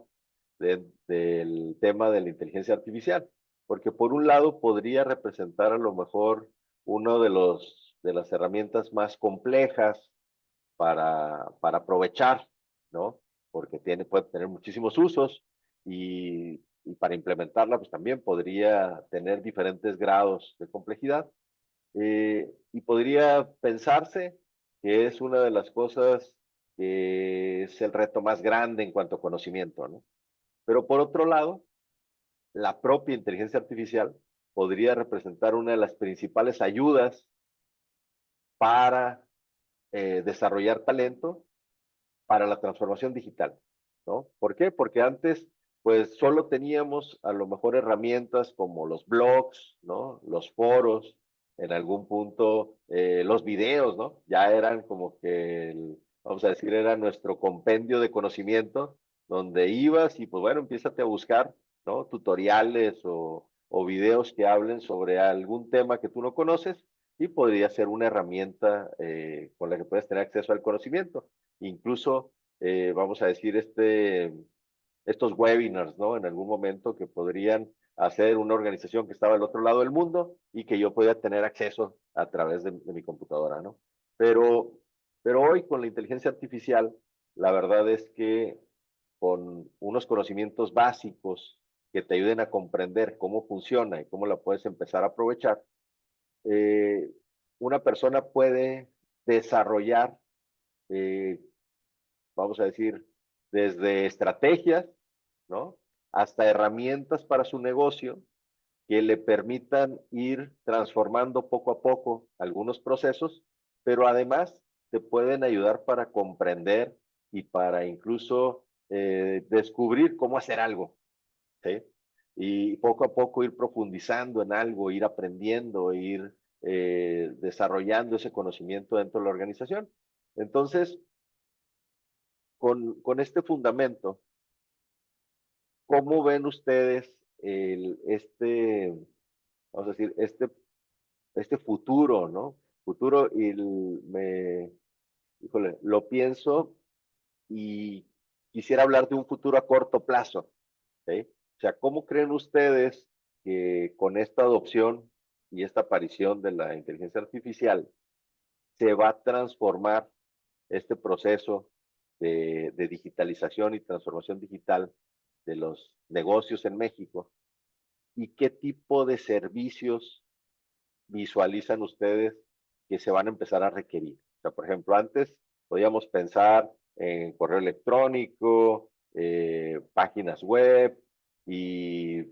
del tema de la inteligencia artificial, porque por un lado podría representar a lo mejor uno de las herramientas más complejas para aprovechar, ¿no? Porque puede tener muchísimos usos y para implementarla, pues también podría tener diferentes grados de complejidad. Y podría pensarse que es una de las cosas que es el reto más grande en cuanto a conocimiento, ¿no? Pero por otro lado, la propia inteligencia artificial podría representar una de las principales ayudas para desarrollar talento para la transformación digital, ¿no? ¿Por qué? Porque antes, pues solo teníamos a lo mejor herramientas como los blogs, ¿no? Los foros, en algún punto los videos, ¿no? Ya eran como que, vamos a decir, era nuestro compendio de conocimiento, donde ibas y pues bueno, empiézate a buscar, ¿no? Tutoriales o videos que hablen sobre algún tema que tú no conoces y podría ser una herramienta con la que puedes tener acceso al conocimiento. Incluso, vamos a decir, estos webinars, ¿no? En algún momento que podrían hacer una organización que estaba al otro lado del mundo y que yo podía tener acceso a través de mi computadora, ¿no? Pero, pero hoy con la inteligencia artificial, la verdad es que con unos conocimientos básicos que te ayuden a comprender cómo funciona y cómo la puedes empezar a aprovechar, eh, una persona puede desarrollar vamos a decir, desde estrategias, ¿no? Hasta herramientas para su negocio que le permitan ir transformando poco a poco algunos procesos, pero además te pueden ayudar para comprender y para incluso descubrir cómo hacer algo, ¿sí? Y poco a poco ir profundizando en algo, ir aprendiendo, ir desarrollando ese conocimiento dentro de la organización. Entonces, con este fundamento, ¿cómo ven ustedes vamos a decir, este futuro, ¿no? Futuro y híjole, lo pienso y quisiera hablar de un futuro a corto plazo, ¿sí? O sea, ¿cómo creen ustedes que con esta adopción y esta aparición de la inteligencia artificial se va a transformar este proceso de digitalización y transformación digital de los negocios en México y qué tipo de servicios visualizan ustedes que se van a empezar a requerir? O sea, por ejemplo, antes podíamos pensar en correo electrónico, páginas web y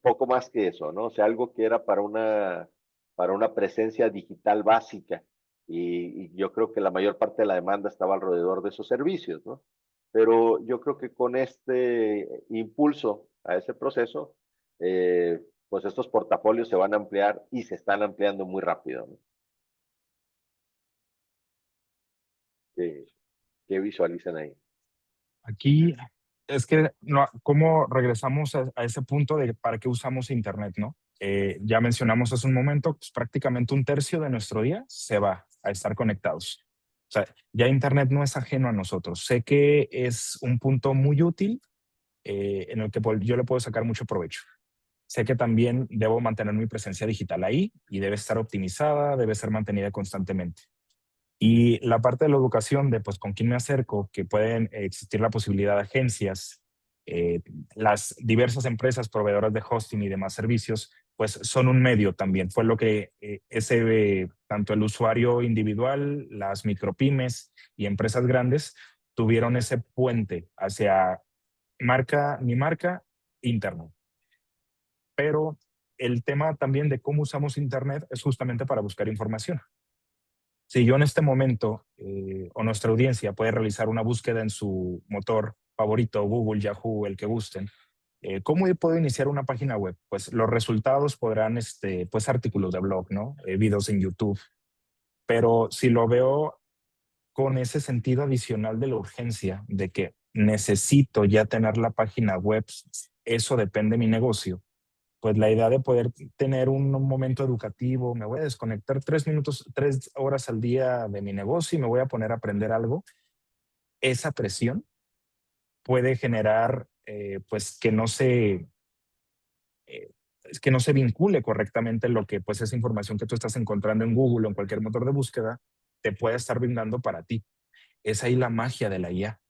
poco más que eso, ¿no? O sea, algo que era para una presencia digital básica. Y yo creo que la mayor parte de la demanda estaba alrededor de esos servicios, ¿no? Pero yo creo que con este impulso a ese proceso, pues estos portafolios se van a ampliar y se están ampliando muy rápido, ¿no? ¿Qué, qué visualizan ahí? Aquí es que, no, ¿cómo regresamos a ese punto de para qué usamos Internet, no? Ya mencionamos hace un momento, pues prácticamente un tercio de nuestro día se va a estar conectados. O sea, ya Internet no es ajeno a nosotros. Sé que es un punto muy útil en el que yo le puedo sacar mucho provecho. Sé que también debo mantener mi presencia digital ahí y debe estar optimizada, debe ser mantenida constantemente. Y la parte de la educación de pues con quién me acerco, que pueden existir la posibilidad de agencias, las diversas empresas proveedoras de hosting y demás servicios, pues son un medio también. Fue lo que tanto el usuario individual, las micropymes y empresas grandes tuvieron ese puente hacia mi marca, interno. Pero el tema también de cómo usamos Internet es justamente para buscar información. Si yo en este momento o nuestra audiencia puede realizar una búsqueda en su motor favorito, Google, Yahoo, el que gusten, ¿Cómo puedo iniciar una página web? Pues los resultados podrán, pues artículos de blog, ¿no? Videos en YouTube. Pero si lo veo con ese sentido adicional de la urgencia, de que necesito ya tener la página web, eso depende de mi negocio, pues la idea de poder tener un momento educativo, me voy a desconectar 3 minutos, 3 horas al día de mi negocio y me voy a poner a aprender algo, esa presión puede generar pues que no se vincule correctamente lo que pues esa información que tú estás encontrando en Google o en cualquier motor de búsqueda te puede estar brindando para ti. Es ahí la magia de la IA.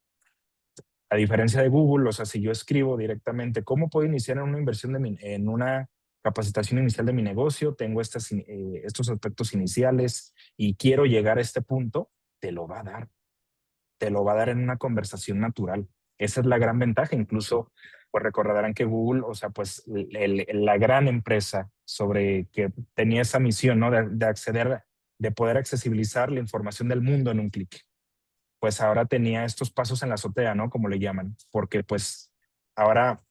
A diferencia de Google, o sea, si yo escribo directamente cómo puedo iniciar en una inversión en una capacitación inicial de mi negocio, tengo estos aspectos iniciales y quiero llegar a este punto, te lo va a dar. Te lo va a dar en una conversación natural. Esa es la gran ventaja. Incluso, pues recordarán que Google, o sea, pues la gran empresa sobre que tenía esa misión, ¿no? De acceder, de poder accesibilizar la información del mundo en un clic. Pues ahora tenía estos pasos en la azotea, ¿no? Como le llaman, porque pues ahora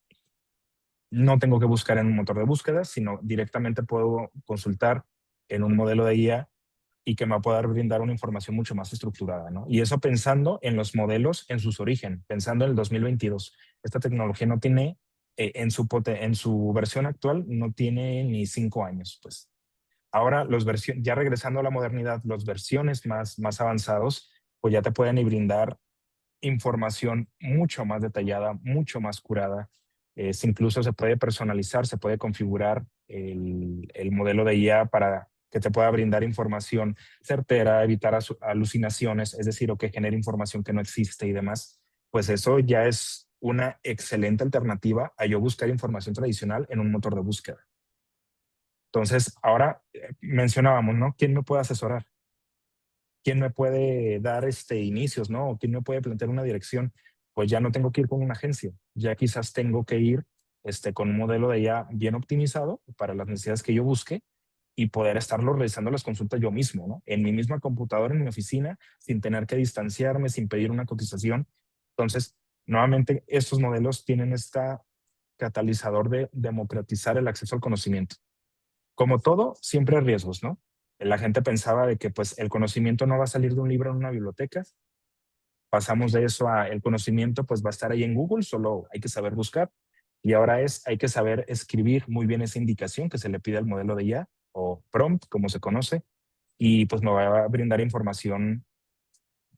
no tengo que buscar en un motor de búsqueda, sino directamente puedo consultar en un modelo de IA y que me va a poder brindar una información mucho más estructurada, ¿no? Y eso pensando en los modelos en sus origen, pensando en el 2022. Esta tecnología no tiene, en su versión actual, no tiene ni 5 años, pues. Ahora, ya regresando a la modernidad, las versiones más avanzados, pues ya te pueden brindar información mucho más detallada, mucho más curada. Incluso se puede personalizar, se puede configurar el modelo de IA para que te pueda brindar información certera, evitar alucinaciones, es decir, o que genere información que no existe y demás. Pues eso ya es una excelente alternativa a yo buscar información tradicional en un motor de búsqueda. Entonces, ahora mencionábamos, ¿no? ¿Quién me puede asesorar? ¿Quién me puede dar inicios, ¿no? ¿Quién me puede plantear una dirección? Pues ya no tengo que ir con una agencia, ya quizás tengo que ir con un modelo de IA bien optimizado para las necesidades que yo busque y poder estarlo realizando las consultas yo mismo, ¿no? En mi misma computadora, en mi oficina, sin tener que distanciarme, sin pedir una cotización. Entonces, nuevamente, estos modelos tienen este catalizador de democratizar el acceso al conocimiento. Como todo, siempre hay riesgos, ¿no? La gente pensaba de que pues el conocimiento no va a salir de un libro en una biblioteca. Pasamos de eso a el conocimiento pues va a estar ahí en Google, solo hay que saber buscar. Y ahora hay que saber escribir muy bien esa indicación que se le pide al modelo de IA o prompt, como se conoce, y pues me va a brindar información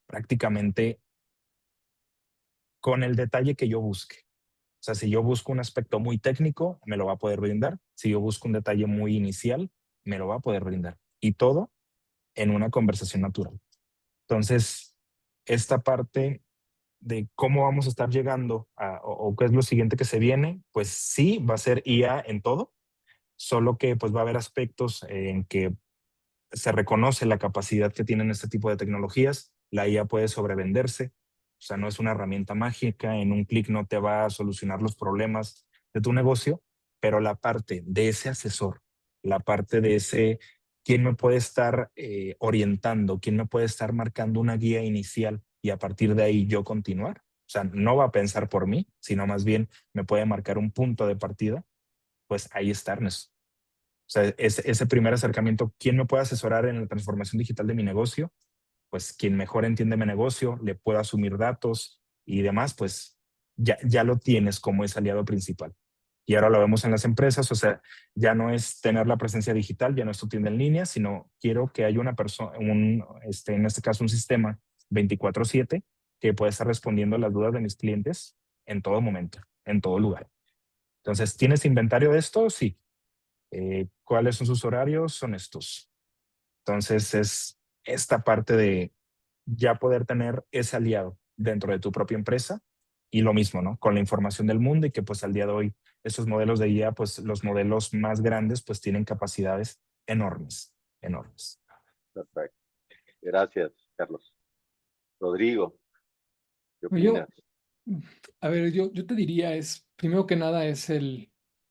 prácticamente con el detalle que yo busque. O sea, si yo busco un aspecto muy técnico, me lo va a poder brindar. Si yo busco un detalle muy inicial, me lo va a poder brindar. Y todo en una conversación natural. Entonces, esta parte de cómo vamos a estar llegando o qué es lo siguiente que se viene, pues sí, va a ser IA en todo, solo que pues va a haber aspectos en que se reconoce la capacidad que tienen este tipo de tecnologías. La IA puede sobrevenderse, o sea, no es una herramienta mágica, en un clic no te va a solucionar los problemas de tu negocio, pero la parte de ese asesor, la parte de ese, quién me puede estar orientando, quién me puede estar marcando una guía inicial y a partir de ahí yo continuar. O sea, no va a pensar por mí, sino más bien me puede marcar un punto de partida, pues ahí está Ernesto. O sea, ese primer acercamiento, ¿quién me puede asesorar en la transformación digital de mi negocio? Pues quien mejor entiende mi negocio, le pueda asumir datos y demás, pues ya lo tienes como ese aliado principal. Y ahora lo vemos en las empresas, o sea, ya no es tener la presencia digital, ya no es tu tienda en línea, sino quiero que haya una persona, en este caso un sistema 24/7 que pueda estar respondiendo a las dudas de mis clientes en todo momento, en todo lugar. Entonces, ¿tienes inventario de esto? Sí. ¿Cuáles son sus horarios? Son estos. Entonces es esta parte de ya poder tener ese aliado dentro de tu propia empresa y lo mismo, ¿no? Con la información del mundo y que pues al día de hoy estos modelos de IA, pues los modelos más grandes pues tienen capacidades enormes, enormes. Perfecto. Gracias, Carlos. Rodrigo, ¿qué Yo, opinas? a ver, yo te diría primero que nada es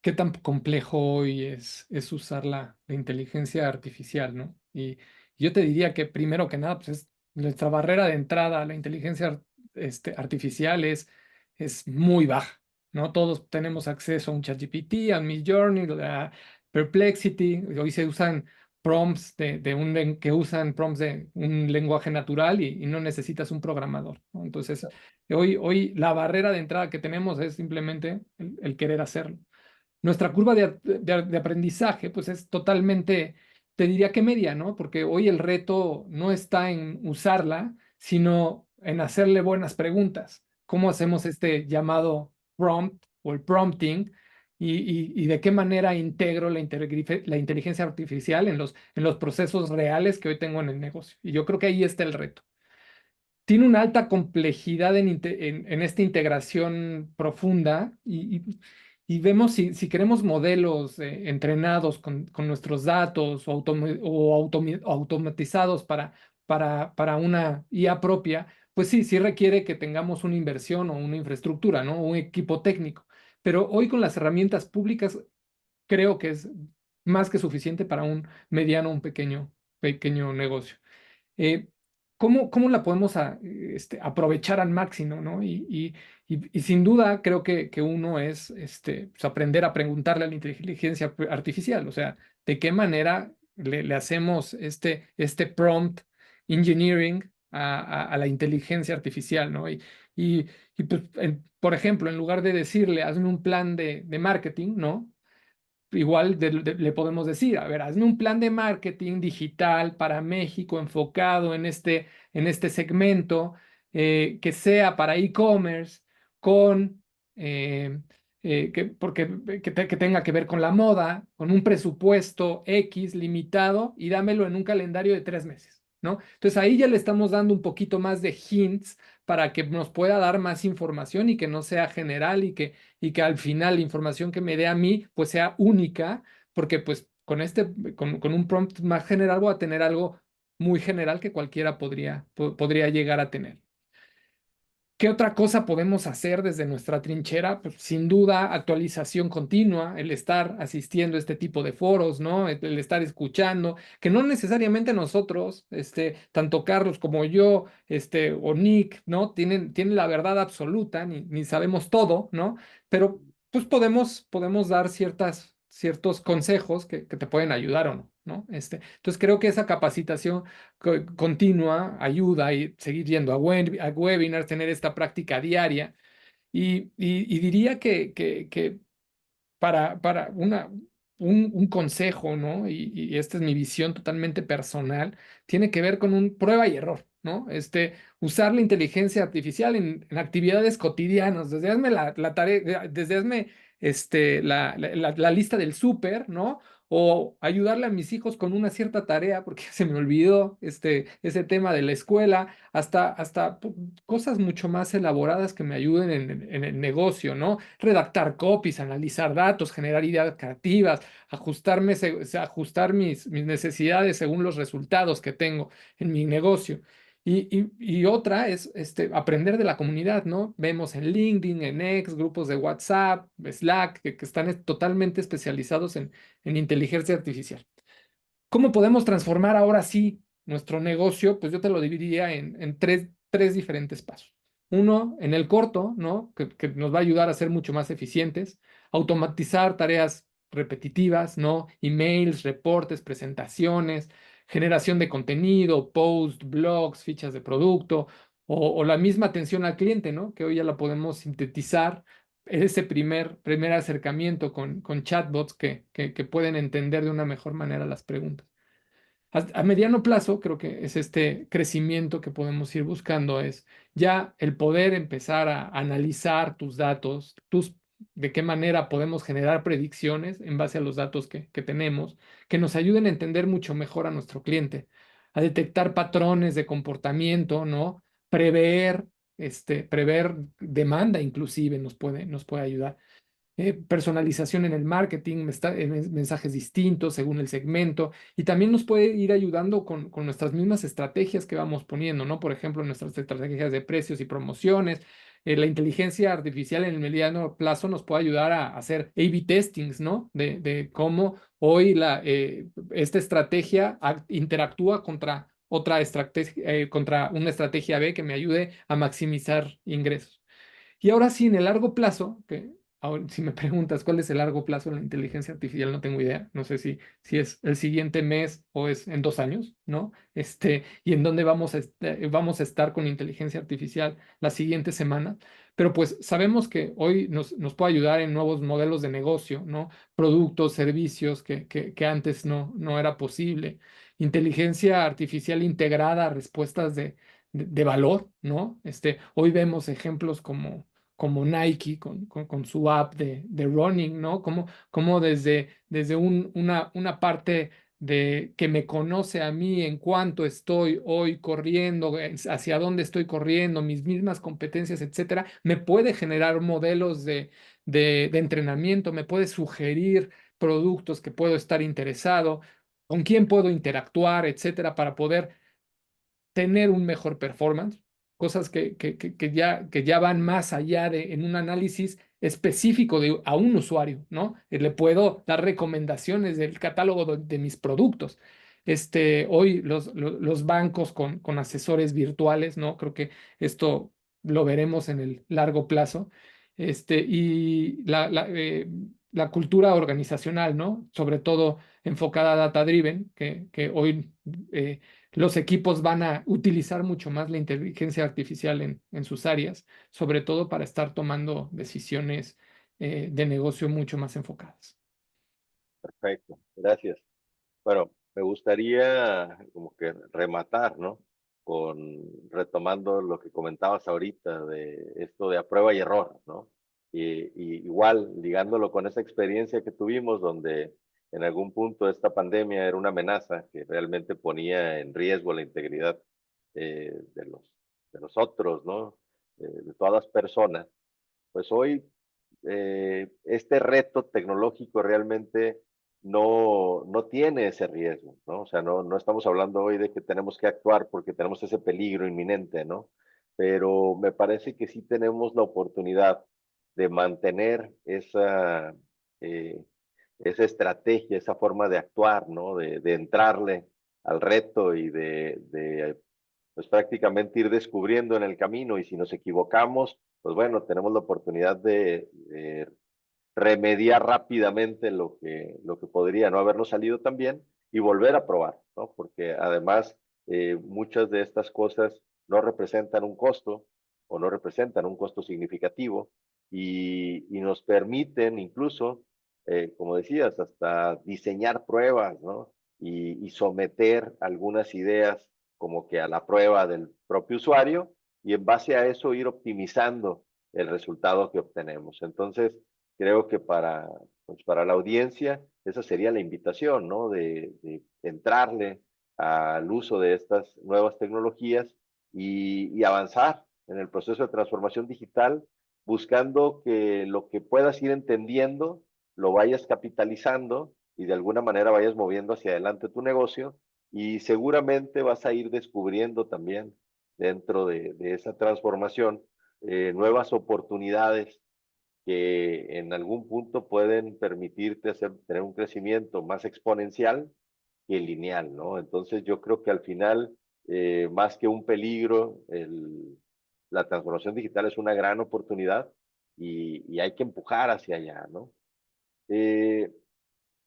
qué tan complejo hoy es usar la inteligencia artificial, ¿no? Y yo te diría que primero que nada, pues es nuestra barrera de entrada a la inteligencia artificial es muy baja. ¿no? Todos tenemos acceso a un ChatGPT, a un Midjourney, a Perplexity. Hoy se usan prompts que usan prompts de un lenguaje natural y no necesitas un programador, ¿no? Entonces, hoy la barrera de entrada que tenemos es simplemente el querer hacerlo. Nuestra curva de aprendizaje, pues es totalmente, te diría que media, ¿no? Porque hoy el reto no está en usarla, sino en hacerle buenas preguntas. ¿Cómo hacemos este llamado prompt o el prompting? Y de qué manera integro la inteligencia artificial en los procesos reales que hoy tengo en el negocio. Y yo creo que ahí está el reto. Tiene una alta complejidad en esta integración profunda y vemos si queremos modelos entrenados con nuestros datos o automatizados para una IA propia, pues sí requiere que tengamos una inversión o una infraestructura, ¿no? Un equipo técnico. Pero hoy con las herramientas públicas creo que es más que suficiente para un mediano, un pequeño negocio. eh, ¿Cómo la podemos aprovechar al máximo, ¿no? Y sin duda creo que uno es pues, aprender a preguntarle a la inteligencia artificial, o sea, de qué manera le hacemos este prompt engineering a la inteligencia artificial, ¿no? Y, pues, por ejemplo, en lugar de decirle, hazme un plan de marketing, ¿no? Igual le podemos decir, a ver, hazme un plan de marketing digital para México enfocado en este segmento, que sea para e-commerce, con, que tenga que ver con la moda, con un presupuesto X limitado y dámelo en un calendario de 3 meses, ¿no? Entonces ahí ya le estamos dando un poquito más de hints para que nos pueda dar más información y que no sea general y que al final la información que me dé a mí pues sea única, porque pues con un prompt más general voy a tener algo muy general que cualquiera podría llegar a tener. ¿Qué otra cosa podemos hacer desde nuestra trinchera? Pues sin duda, actualización continua, el estar asistiendo a este tipo de foros, ¿no? El estar escuchando, que no necesariamente nosotros, tanto Carlos como yo, o Nick, ¿no? Tienen la verdad absoluta, ni sabemos todo, ¿no? Pero pues podemos dar ciertos consejos que te pueden ayudar o no, ¿no? Entonces creo que esa capacitación continua ayuda y seguir yendo a webinars, tener esta práctica diaria. Y diría que para un consejo, ¿no? Y esta es mi visión totalmente personal, tiene que ver con un prueba y error, ¿no? Usar la inteligencia artificial en actividades cotidianas, desde hazme la tarea, desde hazme la lista del súper, ¿no? O ayudarle a mis hijos con una cierta tarea, porque se me olvidó ese tema de la escuela, hasta cosas mucho más elaboradas que me ayuden en el negocio, ¿no? Redactar copies, analizar datos, generar ideas creativas, ajustar mis necesidades según los resultados que tengo en mi negocio. Y otra es aprender de la comunidad, ¿no? Vemos en LinkedIn, en X, grupos de WhatsApp, Slack, que están totalmente especializados en inteligencia artificial. ¿Cómo podemos transformar ahora sí nuestro negocio? Pues yo te lo dividiría en tres diferentes pasos. Uno, en el corto, ¿no? Que nos va a ayudar a ser mucho más eficientes, automatizar tareas repetitivas, ¿no? Emails, reportes, presentaciones, generación de contenido, post, blogs, fichas de producto o la misma atención al cliente, ¿no? Que hoy ya la podemos sintetizar ese primer acercamiento con chatbots que pueden entender de una mejor manera las preguntas. A mediano plazo, creo que es este crecimiento que podemos ir buscando, es ya el poder empezar a analizar tus datos, de qué manera podemos generar predicciones en base a los datos que tenemos, que nos ayuden a entender mucho mejor a nuestro cliente, a detectar patrones de comportamiento, ¿no? Prever demanda inclusive nos puede ayudar. Personalización en el marketing, mensajes distintos según el segmento, y también nos puede ir ayudando con nuestras mismas estrategias que vamos poniendo, ¿no? Por ejemplo, nuestras estrategias de precios y promociones. La inteligencia artificial en el mediano plazo nos puede ayudar a hacer A/B testings, ¿no? De cómo hoy esta estrategia interactúa contra otra estrategia, contra una estrategia B que me ayude a maximizar ingresos. Y ahora sí, en el largo plazo, que ahora, si me preguntas cuál es el largo plazo de la inteligencia artificial, no tengo idea. No sé si es el siguiente mes o es en 2 años, ¿no? Y en dónde vamos a estar con inteligencia artificial la siguiente semana. Pero pues sabemos que hoy nos puede ayudar en nuevos modelos de negocio, ¿no? Productos, servicios que antes no era posible. Inteligencia artificial integrada a respuestas de valor, ¿no? Hoy vemos ejemplos como Nike con su app de running, ¿no? Como desde una parte de que me conoce a mí en cuánto estoy hoy corriendo, hacia dónde estoy corriendo, mis mismas competencias, etcétera, me puede generar modelos de entrenamiento, me puede sugerir productos que puedo estar interesado, con quién puedo interactuar, etcétera, para poder tener un mejor performance, cosas que ya van más allá en un análisis específico a un usuario, ¿no? Le puedo dar recomendaciones del catálogo de mis productos. Hoy los bancos con asesores virtuales, ¿no? Creo que esto lo veremos en el largo plazo. Y la cultura organizacional, ¿no? Sobre todo enfocada a data driven, que hoy los equipos van a utilizar mucho más la inteligencia artificial en sus áreas, sobre todo para estar tomando decisiones de negocio mucho más enfocadas. Perfecto, gracias. Bueno, me gustaría como que rematar, ¿no? Retomando lo que comentabas ahorita de esto de a prueba y error, ¿no? Y igual, ligándolo con esa experiencia que tuvimos, donde en algún punto esta pandemia era una amenaza que realmente ponía en riesgo la integridad de los otros, ¿no? De todas las personas. Pues hoy este reto tecnológico realmente no tiene ese riesgo, ¿no? O sea, no estamos hablando hoy de que tenemos que actuar porque tenemos ese peligro inminente, ¿no? Pero me parece que sí tenemos la oportunidad de mantener eh, esa estrategia, esa forma de actuar, ¿no? De entrarle al reto y pues prácticamente ir descubriendo en el camino, y si nos equivocamos, pues bueno, tenemos la oportunidad de remediar rápidamente lo que podría no habernos salido tan bien y volver a probar, ¿no? Porque además muchas de estas cosas no representan un costo o no representan un costo significativo, y nos permiten incluso, como decías, hasta diseñar pruebas, ¿no? Y someter algunas ideas como que a la prueba del propio usuario, y en base a eso ir optimizando el resultado que obtenemos. Entonces, creo que pues para la audiencia esa sería la invitación, ¿no? De entrarle al uso de estas nuevas tecnologías y avanzar en el proceso de transformación digital, buscando que lo que puedas ir entendiendo lo vayas capitalizando y de alguna manera vayas moviendo hacia adelante tu negocio, y seguramente vas a ir descubriendo también dentro de esa transformación nuevas oportunidades que en algún punto pueden permitirte tener un crecimiento más exponencial que lineal, ¿no? Entonces yo creo que al final, más que un peligro, la transformación digital es una gran oportunidad, y hay que empujar hacia allá, ¿no? Eh,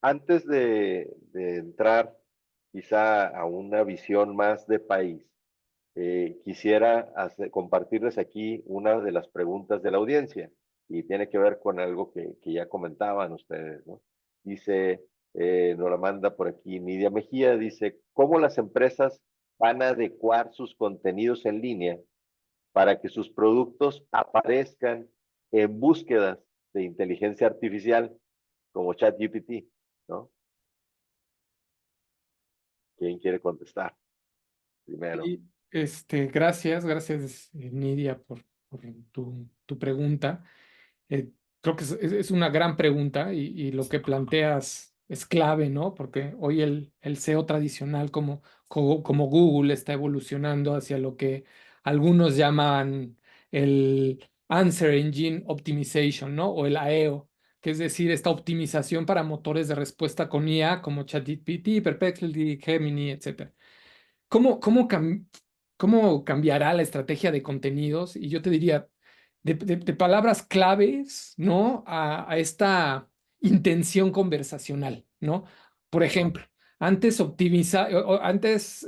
Antes de entrar quizá a una visión más de país, quisiera compartirles aquí una de las preguntas de la audiencia, y tiene que ver con algo que ya comentaban ustedes, ¿no? Dice, nos la manda por aquí Nidia Mejía, dice, ¿cómo las empresas van a adecuar sus contenidos en línea para que sus productos aparezcan en búsquedas de inteligencia artificial como ChatGPT, ¿no? ¿Quién quiere contestar primero? Y gracias, Nidia, por tu pregunta. Eh, Creo que es una gran pregunta y lo que planteas es clave, ¿no? Porque hoy el SEO tradicional como Google está evolucionando hacia lo que algunos llaman el Answer Engine Optimization, ¿no? O el AEO, que es decir, esta optimización para motores de respuesta con IA como ChatGPT, Perplexity, Gemini, etc. ¿Cómo cambiará la estrategia de contenidos? Y yo te diría, de palabras claves, ¿no? A esta intención conversacional, ¿no? Por ejemplo, antes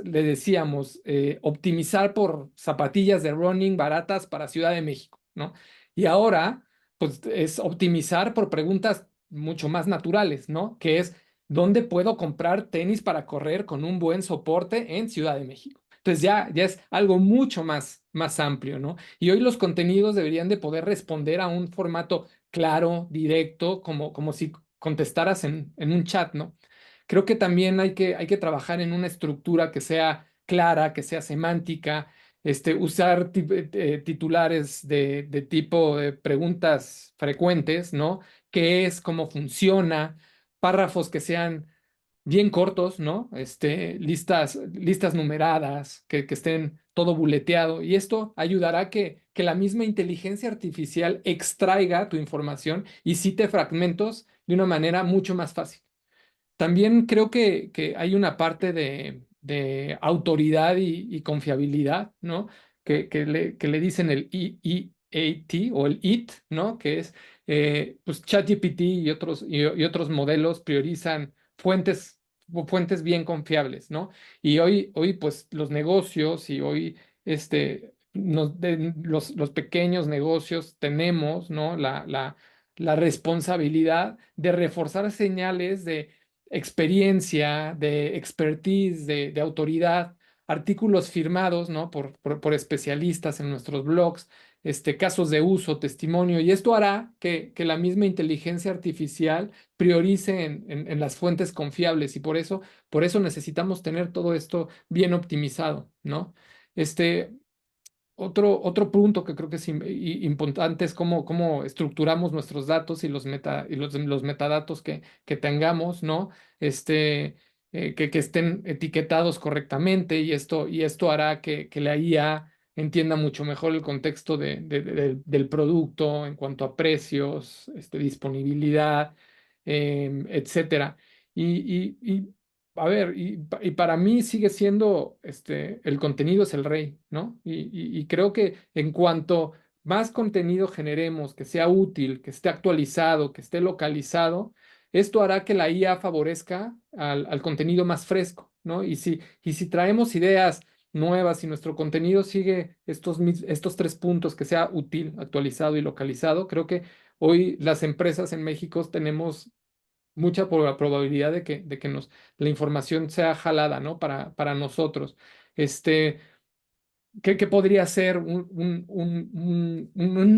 le decíamos optimizar por zapatillas de running baratas para Ciudad de México, ¿no? Y ahora, pues es optimizar por preguntas mucho más naturales, ¿no? Que es, ¿dónde puedo comprar tenis para correr con un buen soporte en Ciudad de México? Entonces ya es algo mucho más amplio, ¿no? Y hoy los contenidos deberían de poder responder a un formato claro, directo, como si contestaras en un chat, ¿no? Creo que también hay que trabajar en una estructura que sea clara, que sea semántica, usar titulares de tipo de preguntas frecuentes, ¿no? ¿Qué es? ¿Cómo funciona? Párrafos que sean bien cortos, ¿no? Listas numeradas, que estén todo buleteado. Y esto ayudará a que la misma inteligencia artificial extraiga tu información y cite fragmentos de una manera mucho más fácil. También creo que hay una parte de autoridad y confiabilidad, ¿no? Que le dicen el EEAT o el IT, ¿no? Que es, pues ChatGPT y otros modelos priorizan fuentes bien confiables, ¿no? Y hoy pues, los negocios y hoy, los pequeños negocios tenemos, ¿no? La responsabilidad de reforzar señales de experiencia, de expertise, de autoridad, artículos firmados, ¿no? por especialistas en nuestros blogs, casos de uso, testimonio, y esto hará que la misma inteligencia artificial priorice en las fuentes confiables y por eso necesitamos tener todo esto bien optimizado, ¿no? Este, otro punto que creo que es importante es cómo estructuramos nuestros datos y los metadatos que tengamos, ¿no? Que estén etiquetados correctamente y esto hará que la IA entienda mucho mejor el contexto del producto en cuanto a precios, disponibilidad, etcétera. A ver, y para mí sigue siendo, el contenido es el rey, ¿no? Y creo que en cuanto más contenido generemos, que sea útil, que esté actualizado, que esté localizado, esto hará que la IA favorezca al contenido más fresco, ¿no? Y si traemos ideas nuevas y nuestro contenido sigue estos tres puntos, que sea útil, actualizado y localizado, creo que hoy las empresas en México tenemos mucha probabilidad de que la información sea jalada, ¿no? Para nosotros. Este, ¿qué podría ser un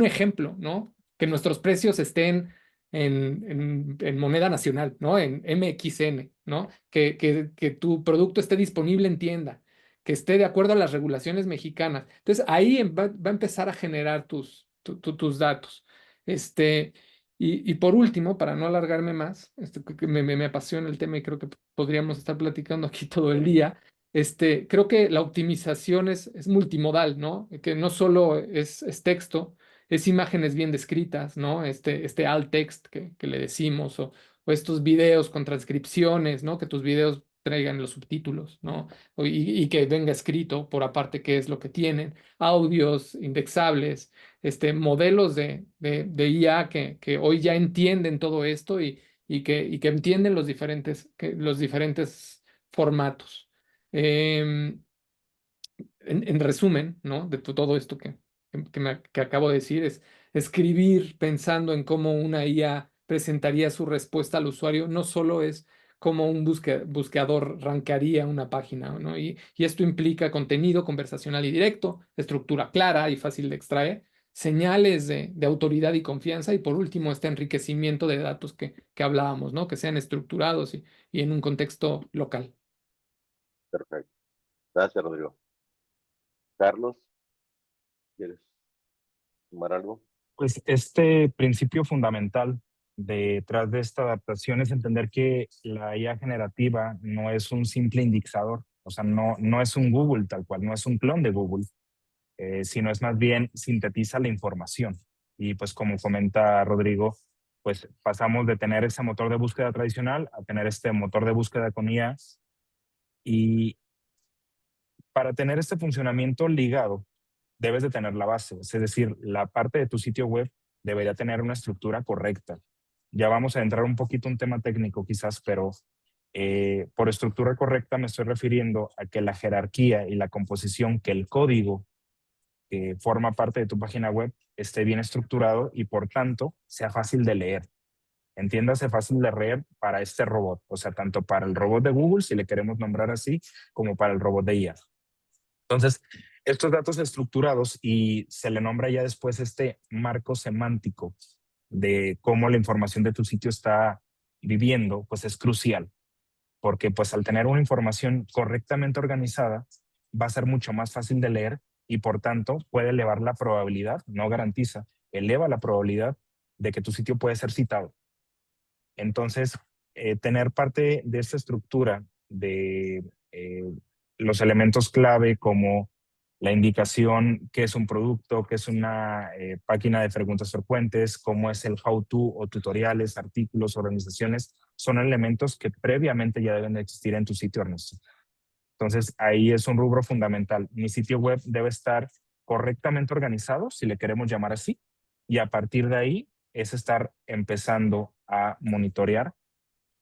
ejemplo, ¿no? Que nuestros precios estén en moneda nacional, ¿no? En MXN, ¿no? Que tu producto esté disponible en tienda, que esté de acuerdo a las regulaciones mexicanas. Entonces, ahí va a empezar a generar tus datos. Este, y por último, para no alargarme más, que me apasiona el tema y creo que podríamos estar platicando aquí todo el día. Creo que la optimización es multimodal, ¿no? Que no solo es texto, es imágenes bien descritas, ¿no? Alt text que le decimos, o estos videos con transcripciones, ¿no? Que tus videos traigan los subtítulos, ¿no? Y que venga escrito por aparte qué es lo que tienen, audios indexables, modelos de IA que hoy ya entienden todo esto y que entienden los diferentes formatos. Em, en resumen, ¿no? De todo esto que acabo de decir, es escribir pensando en cómo una IA presentaría su respuesta al usuario, no solo es cómo un buscador rankearía una página, ¿no? Y esto implica contenido conversacional y directo, estructura clara y fácil de extraer, señales de autoridad y confianza, y por último, este enriquecimiento de datos que hablábamos, ¿no? Que sean estructurados y en un contexto local. Perfecto. Gracias, Rodrigo. Carlos, ¿quieres sumar algo? Pues este principio fundamental detrás de esta adaptación es entender que la IA generativa no es un simple indexador, o sea, no es un Google tal cual, no es un clon de Google, sino es más bien sintetiza la información. Y pues como comenta Rodrigo, pues pasamos de tener ese motor de búsqueda tradicional a tener este motor de búsqueda con IA. Y para tener este funcionamiento ligado, debes de tener la base, es decir, la parte de tu sitio web debería tener una estructura correcta. Ya vamos a entrar un poquito en un tema técnico quizás, pero por estructura correcta me estoy refiriendo a que la jerarquía y la composición, que el código que forma parte de tu página web esté bien estructurado y por tanto sea fácil de leer. Entiéndase fácil de leer para este robot, o sea, tanto para el robot de Google, si le queremos nombrar así, como para el robot de IA. Entonces, estos datos estructurados y se le nombra ya después este marco semántico de cómo la información de tu sitio está viviendo, pues es crucial, porque pues al tener una información correctamente organizada, va a ser mucho más fácil de leer y por tanto puede elevar la probabilidad, no garantiza, eleva la probabilidad de que tu sitio puede ser citado. Entonces, tener parte de esta estructura de los elementos clave como la indicación qué es un producto, qué es una página de preguntas frecuentes, cómo es el how-to o tutoriales, artículos, organizaciones, son elementos que previamente ya deben de existir en tu sitio, Ernesto. Entonces, ahí es un rubro fundamental. Mi sitio web debe estar correctamente organizado, si le queremos llamar así, y a partir de ahí es estar empezando a monitorear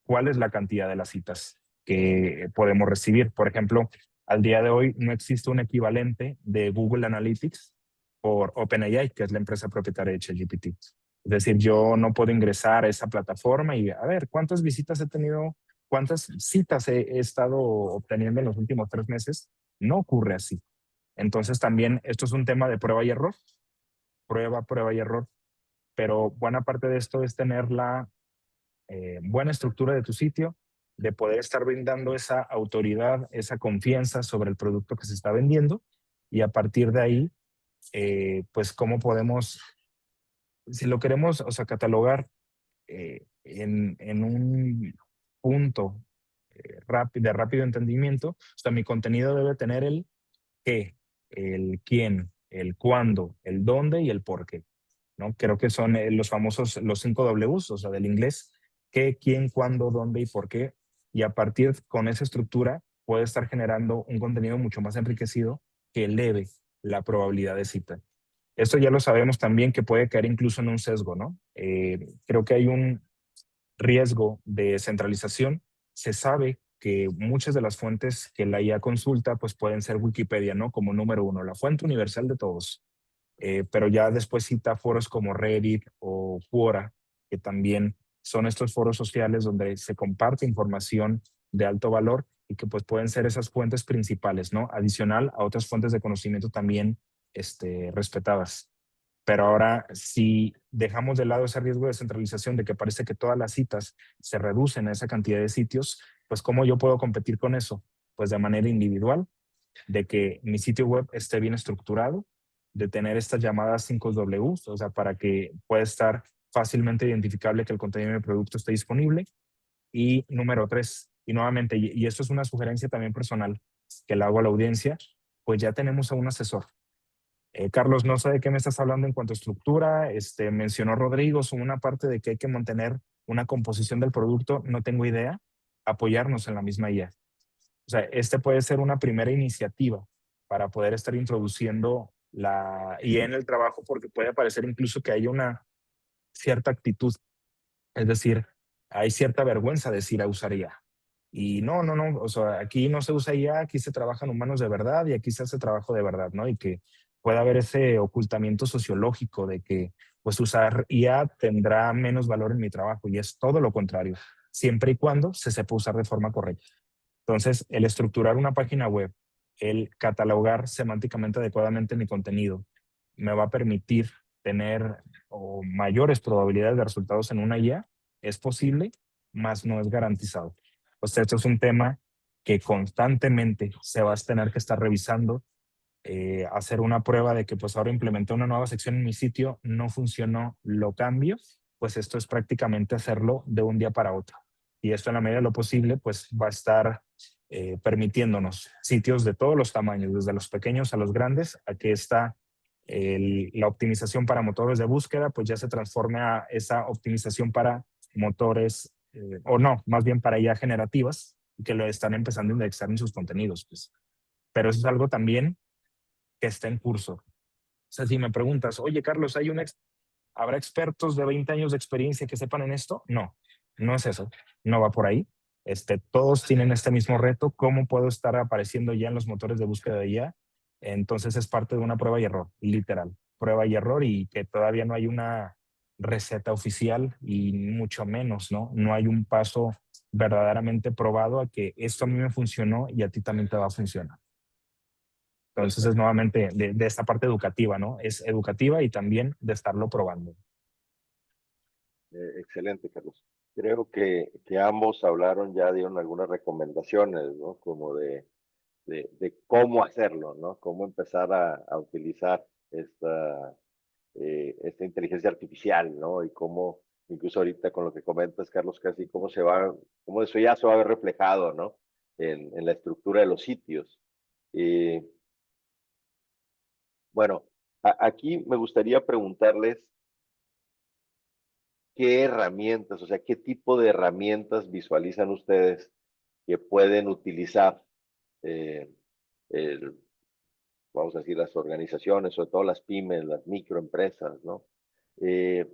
cuál es la cantidad de las citas que podemos recibir. Por ejemplo, al día de hoy no existe un equivalente de Google Analytics por OpenAI, que es la empresa propietaria de ChatGPT. Es decir, yo no puedo ingresar a esa plataforma y a ver cuántas visitas he tenido, cuántas citas he estado obteniendo en los últimos 3 meses. No ocurre así. Entonces también esto es un tema de prueba y error. Prueba y error. Pero buena parte de esto es tener la buena estructura de tu sitio, de poder estar brindando esa autoridad, esa confianza sobre el producto que se está vendiendo y a partir de ahí, pues cómo podemos, si lo queremos, o sea, catalogar en un punto de rápido entendimiento, o sea, mi contenido debe tener el qué, el quién, el cuándo, el dónde y el por qué, ¿no? Creo que son los famosos, los 5 Ws, o sea, del inglés, qué, quién, cuándo, dónde y por qué. Y a partir con esa estructura puede estar generando un contenido mucho más enriquecido que eleve la probabilidad de cita. Esto ya lo sabemos también que puede caer incluso en un sesgo, ¿no? Creo que hay un riesgo de centralización. Se sabe que muchas de las fuentes que la IA consulta pues pueden ser Wikipedia, ¿no? Como número 1, la fuente universal de todos. Pero ya después cita foros como Reddit o Quora, que también son estos foros sociales donde se comparte información de alto valor y que pues pueden ser esas fuentes principales, ¿no? Adicional a otras fuentes de conocimiento también respetadas. Pero ahora, si dejamos de lado ese riesgo de centralización de que parece que todas las citas se reducen a esa cantidad de sitios, pues ¿cómo yo puedo competir con eso? Pues de manera individual, de que mi sitio web esté bien estructurado, de tener estas llamadas 5Ws, o sea, para que pueda estar fácilmente identificable que el contenido de mi producto esté disponible. Y número 3, y nuevamente, y esto es una sugerencia también personal que le hago a la audiencia, pues ya tenemos a un asesor. Carlos, no sé de qué me estás hablando en cuanto a estructura. Mencionó Rodrigo sobre una parte de que hay que mantener una composición del producto. No tengo idea. Apoyarnos en la misma IA. O sea, puede ser una primera iniciativa para poder estar introduciendo la IA en el trabajo, porque puede parecer incluso que hay una cierta actitud. Es decir, hay cierta vergüenza de decir a usar IA. Y no, o sea, aquí no se usa IA, aquí se trabajan humanos de verdad y aquí se hace trabajo de verdad, ¿no? Y que pueda haber ese ocultamiento sociológico de que pues usar IA tendrá menos valor en mi trabajo y es todo lo contrario, siempre y cuando se sepa usar de forma correcta. Entonces, el estructurar una página web, el catalogar semánticamente adecuadamente mi contenido, me va a permitir tener mayores probabilidades de resultados en una IA. Es posible, mas no es garantizado. O sea, esto es un tema que constantemente se va a tener que estar revisando, hacer una prueba de que pues ahora implementé una nueva sección en mi sitio, no funcionó, lo cambio, pues esto es prácticamente hacerlo de un día para otro. Y esto en la medida de lo posible pues va a estar permitiéndonos sitios de todos los tamaños, desde los pequeños a los grandes, a que la optimización para motores de búsqueda pues ya se transforme a esa optimización para motores, o no, más bien para IA generativas, que lo están empezando a indexar en sus contenidos. Pues. Pero eso es algo también que está en curso. sea, si me preguntas, oye, Carlos, ¿habrá expertos de 20 años de experiencia que sepan en esto? No, no es eso, no va por ahí. Todos tienen este mismo reto. ¿Cómo puedo estar apareciendo ya en los motores de búsqueda de IA? Entonces es parte de una prueba y error, literal. Prueba y error, y que todavía no hay una receta oficial y mucho menos, ¿no? No hay un paso verdaderamente probado a que esto a mí me funcionó y a ti también te va a funcionar. Entonces es nuevamente de esta parte educativa, ¿no? Es educativa y también de estarlo probando. Excelente, Carlos. Creo que ambos hablaron, ya dieron algunas recomendaciones, ¿no? Como de cómo hacerlo, ¿no? Cómo empezar a utilizar esta inteligencia artificial, ¿no? Y cómo, incluso ahorita con lo que comentas, Carlos, casi cómo cómo eso ya se va a ver reflejado, ¿no? En la estructura de los sitios. Bueno, aquí me gustaría preguntarles qué herramientas, o sea, qué tipo de herramientas visualizan ustedes que pueden utilizar, eh, el- vamos a decir, las organizaciones, sobre todo las pymes, las microempresas, ¿no? Eh,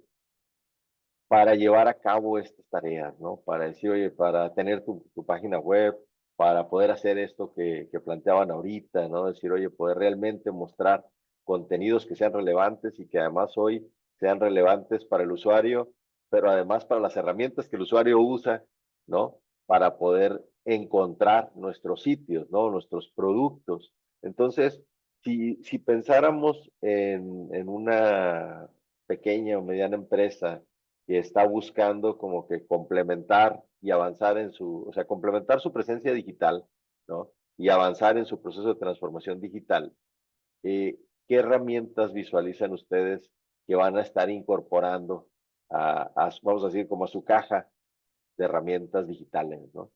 para llevar a cabo estas tareas, ¿no? Para decir, oye, para tener tu página web, para poder hacer esto que planteaban ahorita, ¿no? Decir, oye, poder realmente mostrar contenidos que sean relevantes y que además hoy sean relevantes para el usuario, pero además para las herramientas que el usuario usa, ¿no? Para poder encontrar nuestros sitios, ¿no? Nuestros productos. Entonces, si pensáramos en una pequeña o mediana empresa que está buscando como que complementar y avanzar o sea, complementar su presencia digital, ¿no? Y avanzar en su proceso de transformación digital. ¿Qué herramientas visualizan ustedes que van a estar incorporando vamos a decir, como a su caja de herramientas digitales, ¿no?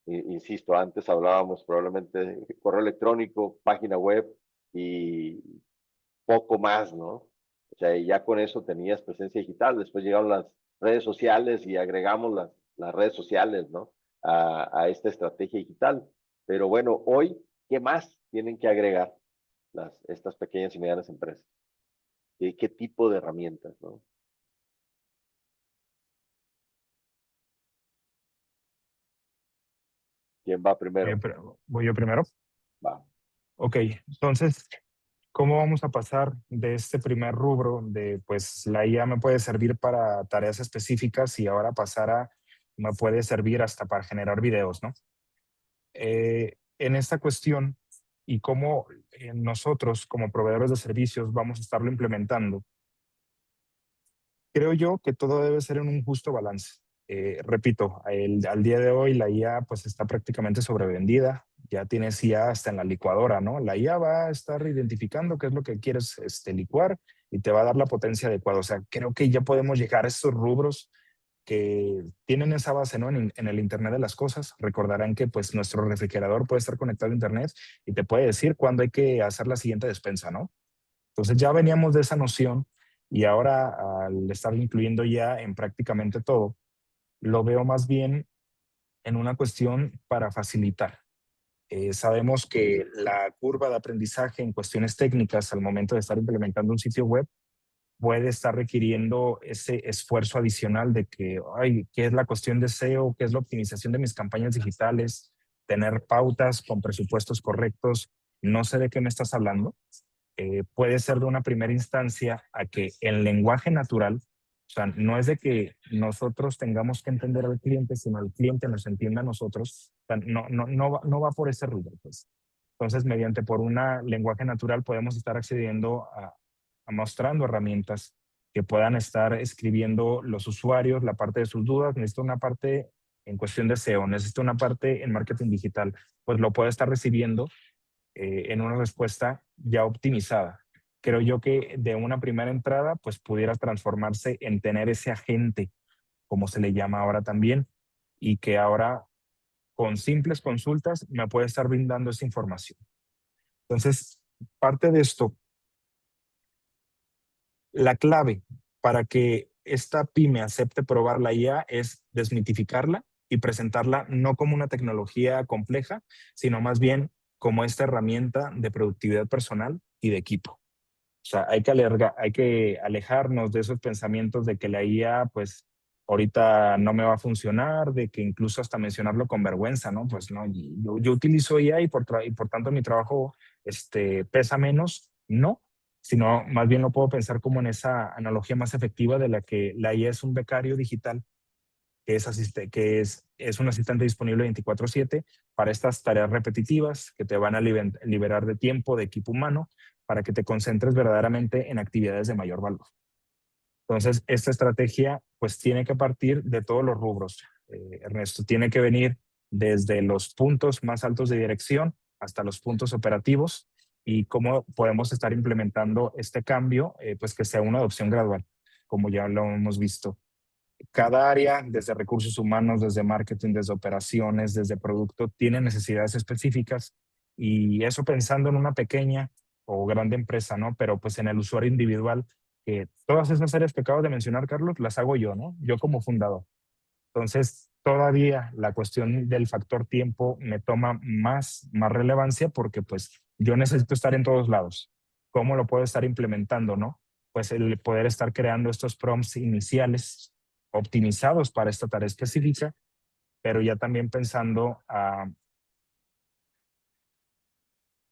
Insisto, antes hablábamos probablemente de correo electrónico, página web y poco más, ¿no? O sea, y ya con eso tenías presencia digital. Después llegaron las redes sociales y agregamos las redes sociales, ¿no? A esta estrategia digital. Pero bueno, hoy, ¿qué más tienen que agregar estas pequeñas y medianas empresas? ¿Qué tipo de herramientas, no? ¿Quién va primero? ¿Voy yo primero? Va. Ok, entonces, ¿cómo vamos a pasar de este primer rubro de, pues, la IA me puede servir para tareas específicas y ahora me puede servir hasta para generar videos, ¿no? En esta cuestión y cómo nosotros como proveedores de servicios vamos a estarlo implementando, creo yo que todo debe ser en un justo balance. Repito, al día de hoy la IA pues está prácticamente sobrevendida. Ya tienes IA hasta en la licuadora, ¿no? La IA va a estar identificando qué es lo que quieres licuar y te va a dar la potencia adecuada. O sea, creo que ya podemos llegar a estos rubros que tienen esa base, ¿no? En el Internet de las cosas. Recordarán que pues nuestro refrigerador puede estar conectado a Internet y te puede decir cuándo hay que hacer la siguiente despensa, ¿no? Entonces ya veníamos de esa noción y ahora al estar incluyendo ya en prácticamente todo, lo veo más bien en una cuestión para facilitar. Sabemos que la curva de aprendizaje en cuestiones técnicas al momento de estar implementando un sitio web puede estar requiriendo ese esfuerzo adicional de que, ay, ¿qué es la cuestión de SEO? ¿Qué es la optimización de mis campañas digitales? Tener pautas con presupuestos correctos. No sé de qué me estás hablando. Puede ser de una primera instancia a que en lenguaje natural, o sea, no es de que nosotros tengamos que entender al cliente, sino el cliente nos entienda a nosotros. O sea, no va por ese rubro, pues. Entonces, mediante por un lenguaje natural podemos estar accediendo a mostrando herramientas que puedan estar escribiendo los usuarios, la parte de sus dudas. Necesito una parte en cuestión de SEO, necesito una parte en marketing digital, pues lo puede estar recibiendo en una respuesta ya optimizada. Creo yo que de una primera entrada, pues pudiera transformarse en tener ese agente, como se le llama ahora también, y que ahora con simples consultas me puede estar brindando esa información. Entonces, parte de esto, la clave para que esta pyme acepte probar la IA es desmitificarla y presentarla no como una tecnología compleja, sino más bien como esta herramienta de productividad personal y de equipo. O sea, hay que alejarnos de esos pensamientos de que la IA, pues, ahorita no me va a funcionar, de que incluso hasta mencionarlo con vergüenza, ¿no? Pues no, yo utilizo IA y y por tanto mi trabajo pesa menos, no, sino más bien lo puedo pensar como en esa analogía más efectiva de la que la IA es un becario digital que es un asistente disponible 24/7 para estas tareas repetitivas que te van a liberar de tiempo, de equipo humano, para que te concentres verdaderamente en actividades de mayor valor. Entonces, esta estrategia pues tiene que partir de todos los rubros. Ernesto, tiene que venir desde los puntos más altos de dirección hasta los puntos operativos y cómo podemos estar implementando este cambio, pues que sea una adopción gradual, como ya lo hemos visto. Cada área, desde recursos humanos, desde marketing, desde operaciones, desde producto, tiene necesidades específicas y eso pensando en una pequeña o grande empresa, ¿no? Pero pues en el usuario individual, que todas esas áreas que acabo de mencionar, Carlos, las hago yo, ¿no? Yo como fundador. Entonces, todavía la cuestión del factor tiempo me toma más relevancia porque pues yo necesito estar en todos lados. ¿Cómo lo puedo estar implementando, no? Pues el poder estar creando estos prompts iniciales optimizados para esta tarea específica, pero ya también pensando a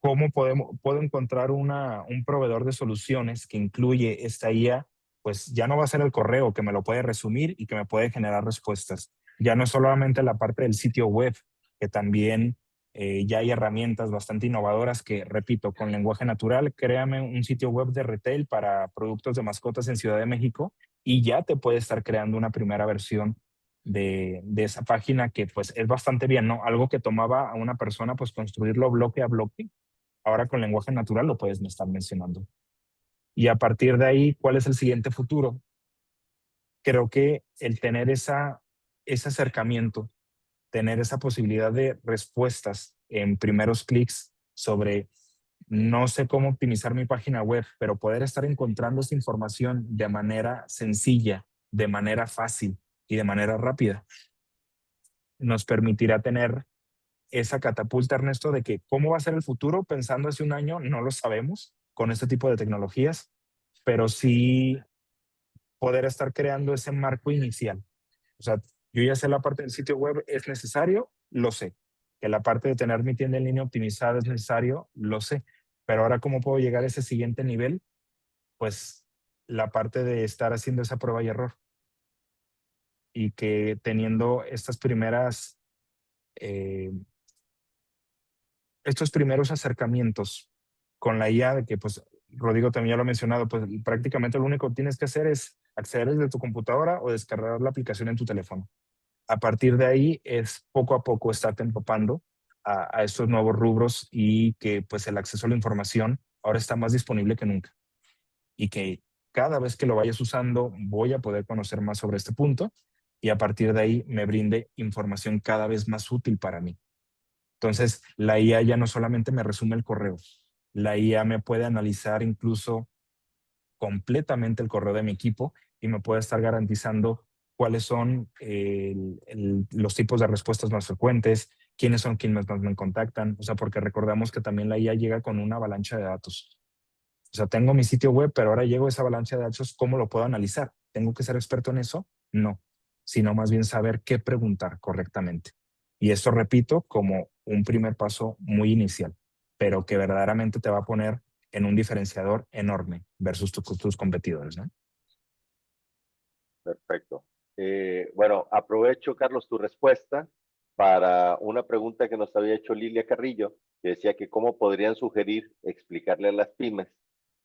cómo puedo encontrar un proveedor de soluciones que incluye esta IA, pues ya no va a ser el correo que me lo puede resumir y que me puede generar respuestas. Ya no es solamente la parte del sitio web, que también ya hay herramientas bastante innovadoras que, repito, con lenguaje natural, créame un sitio web de retail para productos de mascotas en Ciudad de México y ya te puede estar creando una primera versión de esa página que pues es bastante bien, ¿no? Algo que tomaba a una persona pues construirlo bloque a bloque, ahora con lenguaje natural lo puedes estar mencionando. Y a partir de ahí, ¿cuál es el siguiente futuro? Creo que el tener ese acercamiento, tener esa posibilidad de respuestas en primeros clics sobre no sé cómo optimizar mi página web, pero poder estar encontrando esta información de manera sencilla, de manera fácil y de manera rápida, nos permitirá tener esa catapulta, Ernesto, de que cómo va a ser el futuro pensando hace un año, no lo sabemos con este tipo de tecnologías, pero sí poder estar creando ese marco inicial. O sea, yo ya sé la parte del sitio web es necesario, lo sé. Que la parte de tener mi tienda en línea optimizada es necesario, lo sé. Pero ahora, ¿cómo puedo llegar a ese siguiente nivel? Pues la parte de estar haciendo esa prueba y error y que teniendo eh, estos primeros acercamientos con la IA, de que pues Rodrigo también ya lo ha mencionado, pues prácticamente lo único que tienes que hacer es acceder desde tu computadora o descargar la aplicación en tu teléfono. A partir de ahí es poco a poco estarte empapando a estos nuevos rubros y que pues el acceso a la información ahora está más disponible que nunca y que cada vez que lo vayas usando voy a poder conocer más sobre este punto y a partir de ahí me brinde información cada vez más útil para mí. Entonces, la IA ya no solamente me resume el correo, la IA me puede analizar incluso completamente el correo de mi equipo y me puede estar garantizando cuáles son los tipos de respuestas más frecuentes, quiénes son quienes más me contactan, o sea, porque recordamos que también la IA llega con una avalancha de datos. O sea, tengo mi sitio web, pero ahora llego a esa avalancha de datos, ¿cómo lo puedo analizar? ¿Tengo que ser experto en eso? No, sino más bien saber qué preguntar correctamente. Y esto, repito, como un primer paso muy inicial, pero que verdaderamente te va a poner en un diferenciador enorme versus tus competidores, ¿no? Perfecto. Bueno, aprovecho, Carlos, tu respuesta para una pregunta que nos había hecho Lilia Carrillo, que decía que cómo podrían sugerir explicarle a las pymes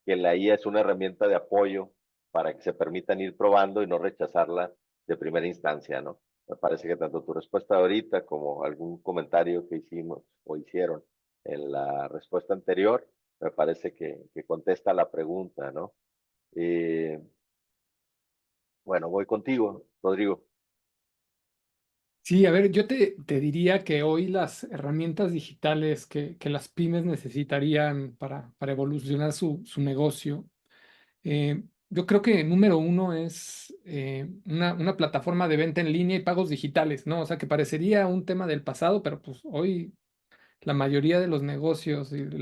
que la IA es una herramienta de apoyo para que se permitan ir probando y no rechazarla de primera instancia, ¿no? Me parece que tanto tu respuesta ahorita como algún comentario que hicimos o hicieron en la respuesta anterior, me parece que contesta la pregunta, ¿no? Bueno, voy contigo, Rodrigo. Sí, a ver, yo te diría que hoy las herramientas digitales que las pymes necesitarían para evolucionar su negocio, yo creo que número uno es una plataforma de venta en línea y pagos digitales, ¿no? O sea, que parecería un tema del pasado, pero pues hoy la mayoría de los negocios y de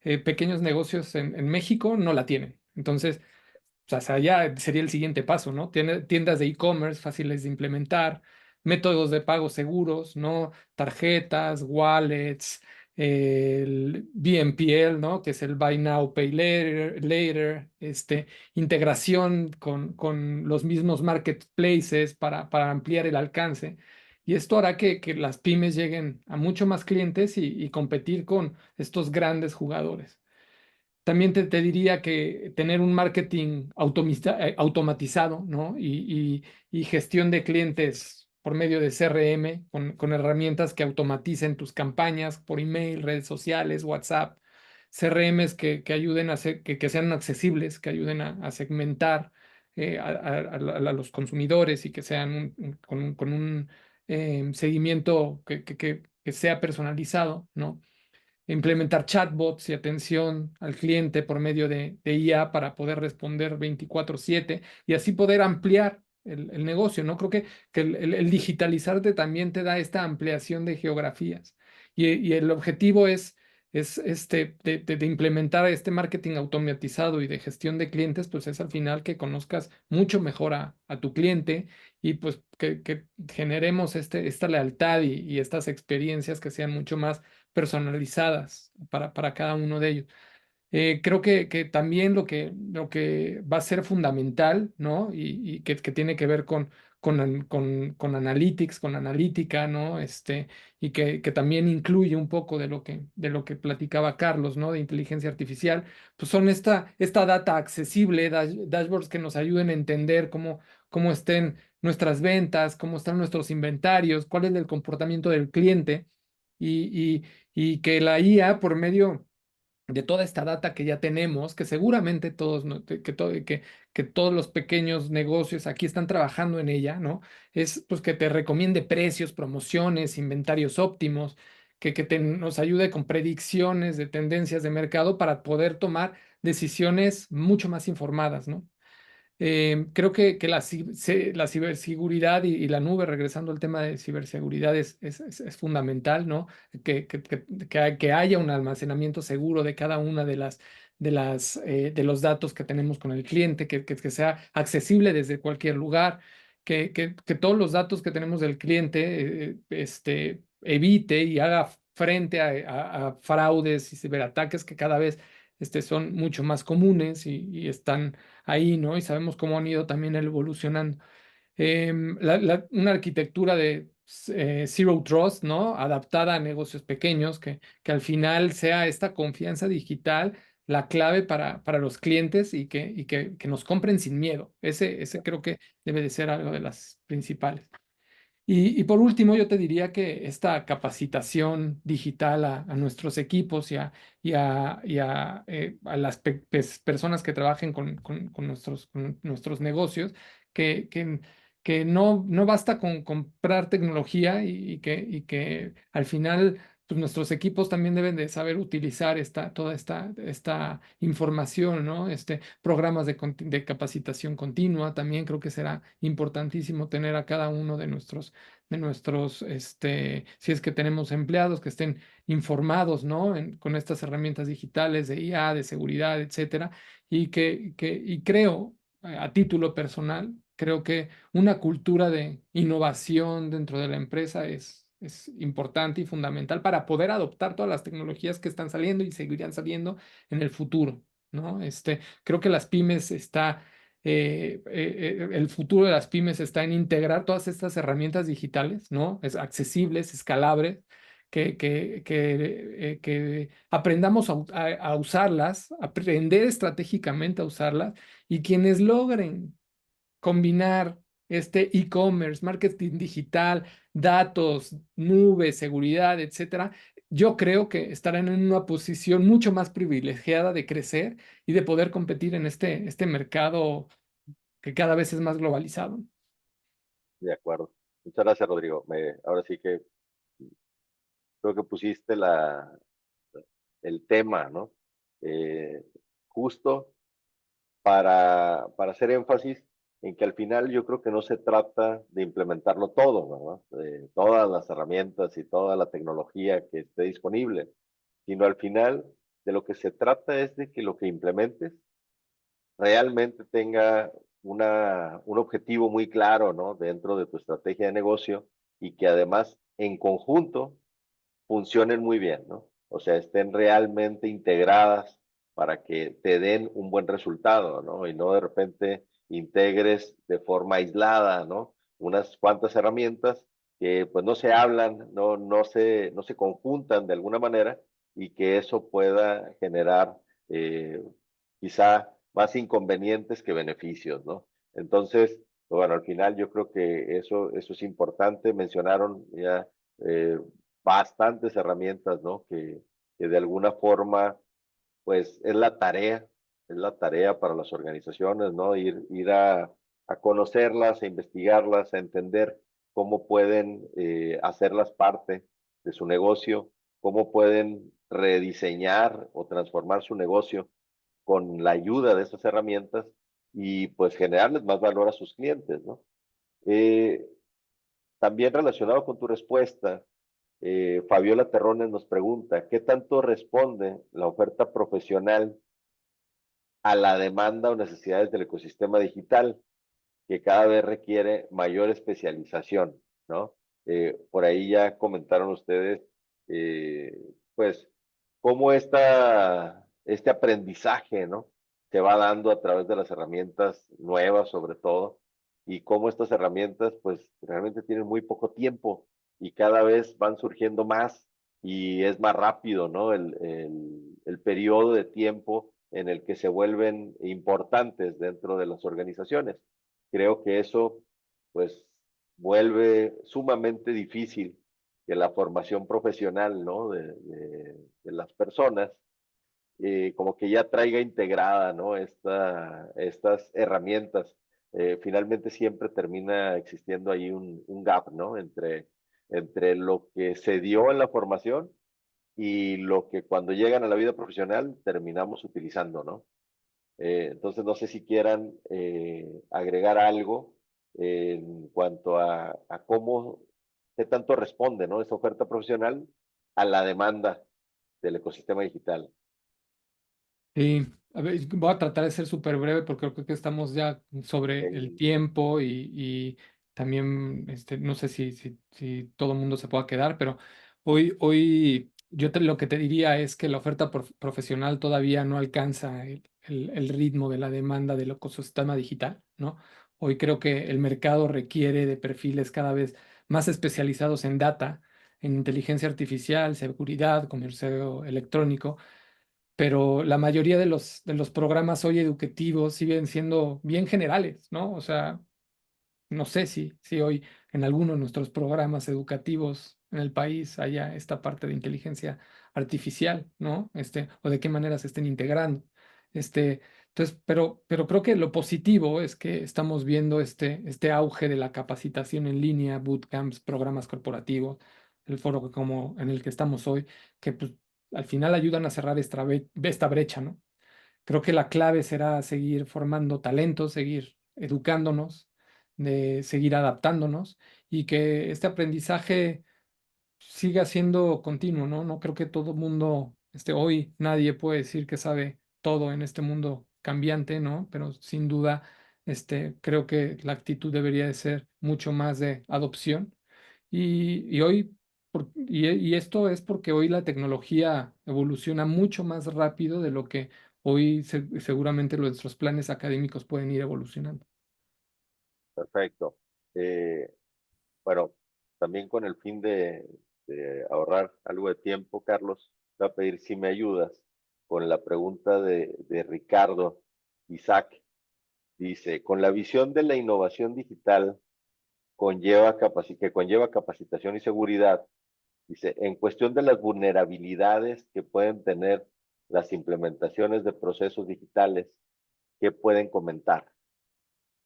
pequeños negocios en México no la tienen. Entonces, o sea, ya sería el siguiente paso, ¿no? Tiendas de e-commerce fáciles de implementar, métodos de pago seguros, ¿no? Tarjetas, wallets, el BNPL, ¿no? Que es el Buy Now, Pay Later, integración con los mismos marketplaces para ampliar el alcance. Y esto hará que las pymes lleguen a mucho más clientes y competir con estos grandes jugadores. También te diría que tener un marketing automatizado, ¿no? Y gestión de clientes por medio de CRM, con herramientas que automaticen tus campañas por email, redes sociales, WhatsApp, CRMs que ayuden a hacer, que sean accesibles, que ayuden a segmentar a los consumidores y que sean con un seguimiento que sea personalizado, ¿no? Implementar chatbots y atención al cliente por medio de IA para poder responder 24/7 y así poder ampliar el negocio, ¿no? Creo que el digitalizarte también te da esta ampliación de geografías y el objetivo es de implementar este marketing automatizado y de gestión de clientes, pues es al final que conozcas mucho mejor a tu cliente y pues que generemos esta lealtad y estas experiencias que sean mucho más personalizadas para cada uno de ellos. Creo que también lo que va a ser fundamental, ¿no? Y que tiene que ver con analytics, con analítica, ¿no? Y que también incluye un poco de lo que platicaba Carlos, ¿no? De inteligencia artificial, pues son esta data accesible, dashboards que nos ayuden a entender cómo estén nuestras ventas, cómo están nuestros inventarios, cuál es el comportamiento del cliente y que la IA por medio de toda esta data que ya tenemos, que seguramente todos, que todos los pequeños negocios aquí están trabajando en ella, ¿no? Es pues que te recomiende precios, promociones, inventarios óptimos, que nos ayude con predicciones de tendencias de mercado para poder tomar decisiones mucho más informadas, ¿no? Creo que la ciberseguridad y la nube, regresando al tema de ciberseguridad, es fundamental, ¿no? Que haya un almacenamiento seguro de cada una de los datos que tenemos con el cliente, que sea accesible desde cualquier lugar, que todos los datos que tenemos del cliente evite y haga frente a fraudes y ciberataques que cada vez son mucho más comunes y están ahí, ¿no? Y sabemos cómo han ido también evolucionando. Una arquitectura de Zero Trust, ¿no? Adaptada a negocios pequeños, que al final sea esta confianza digital la clave para los clientes y que nos compren sin miedo. Ese creo que debe de ser algo de las principales. Y por último, yo te diría que esta capacitación digital a nuestros equipos y a las personas que trabajen con nuestros negocios, que no basta con comprar tecnología y que al final pues, nuestros equipos también deben de saber utilizar toda esta información, ¿no? Programas de capacitación continua, también creo que será importantísimo tener a cada uno de nuestros, si es que tenemos empleados que estén informados, ¿no? Con estas herramientas digitales de IA, de seguridad, etcétera, y creo, a título personal, creo que una cultura de innovación dentro de la empresa es importante y fundamental para poder adoptar todas las tecnologías que están saliendo y seguirán saliendo en el futuro, ¿no? Creo que las pymes el futuro de las pymes está en integrar todas estas herramientas digitales, ¿no? Es accesibles, escalables, que aprendamos a usarlas, aprender estratégicamente a usarlas y quienes logren combinar este e-commerce, marketing digital, datos, nube, seguridad, etcétera, yo creo que estarán en una posición mucho más privilegiada de crecer y de poder competir en este mercado que cada vez es más globalizado. De acuerdo. Muchas gracias, Rodrigo. Ahora sí que creo que pusiste el tema, ¿no? Eh, Justo para hacer énfasis en que al final yo creo que no se trata de implementarlo todo, ¿verdad? Todas las herramientas y toda la tecnología que esté disponible, sino al final de lo que se trata es de que lo que implementes realmente tenga un objetivo muy claro, ¿no? Dentro de tu estrategia de negocio y que además en conjunto funcionen muy bien, ¿no? O sea, estén realmente integradas para que te den un buen resultado, ¿no? Y no de repente integres de forma aislada, ¿no? Unas cuantas herramientas que pues no se hablan, no se conjuntan de alguna manera y que eso pueda generar eh, quizá más inconvenientes que beneficios, ¿no? Entonces, bueno, al final yo creo que eso es importante. Mencionaron ya eh, bastantes herramientas, ¿no? Que de alguna forma, pues es la tarea para las organizaciones, ¿no? Ir a conocerlas, a investigarlas, a entender cómo pueden hacerlas parte de su negocio, cómo pueden rediseñar o transformar su negocio con la ayuda de esas herramientas y pues generarles más valor a sus clientes, ¿no? Eh, También relacionado con tu respuesta, Fabiola Terrones nos pregunta, ¿qué tanto responde la oferta profesional a la demanda o necesidades del ecosistema digital, que cada vez requiere mayor especialización, ¿no? Por ahí ya comentaron ustedes, pues, cómo este aprendizaje, ¿no? Se va dando a través de las herramientas nuevas, sobre todo, y cómo estas herramientas, pues, realmente tienen muy poco tiempo y cada vez van surgiendo más y es más rápido, ¿no? El periodo de tiempo en el que se vuelven importantes dentro de las organizaciones. Creo que eso, pues, vuelve sumamente difícil que la formación profesional, ¿no? De las personas, como que ya traiga integrada, ¿no? Estas herramientas. Finalmente siempre termina existiendo ahí un gap, ¿no? Entre lo que se dio en la formación y lo que cuando llegan a la vida profesional terminamos utilizando, ¿no? Entonces, no sé si quieran agregar algo en cuanto a cómo, qué tanto responde, ¿no? Esta oferta profesional a la demanda del ecosistema digital. Sí, a ver, voy a tratar de ser súper breve porque creo que estamos ya sobre el En- tiempo y también no sé si todo el mundo se pueda quedar, pero hoy lo que te diría es que la oferta profesional todavía no alcanza el ritmo de la demanda del ecosistema digital, ¿no? Hoy creo que el mercado requiere de perfiles cada vez más especializados en data, en inteligencia artificial, seguridad, comercio electrónico, pero la mayoría de los programas hoy educativos siguen siendo bien generales, ¿no? O sea, no sé si hoy en alguno de nuestros programas educativos en el país haya esta parte de inteligencia artificial, ¿no? O de qué manera se estén integrando. Entonces, pero creo que lo positivo es que estamos viendo este auge de la capacitación en línea, bootcamps, programas corporativos, el foro como en el que estamos hoy, que pues, al final ayudan a cerrar esta brecha, ¿no? Creo que la clave será seguir formando talentos, seguir educándonos, de seguir adaptándonos y que este aprendizaje siga siendo continuo, ¿no? No creo que todo mundo, hoy nadie puede decir que sabe todo en este mundo cambiante, ¿no? Pero sin duda, creo que la actitud debería de ser mucho más de adopción y hoy, y esto es porque hoy la tecnología evoluciona mucho más rápido de lo que hoy seguramente nuestros planes académicos pueden ir evolucionando. Perfecto. Eh, bueno, también con el fin de ahorrar algo de tiempo, Carlos, te voy a pedir si me ayudas con la pregunta de Ricardo Isaac. Dice, con la visión de la innovación digital que conlleva capacitación y seguridad, dice, en cuestión de las vulnerabilidades que pueden tener las implementaciones de procesos digitales, ¿qué pueden comentar?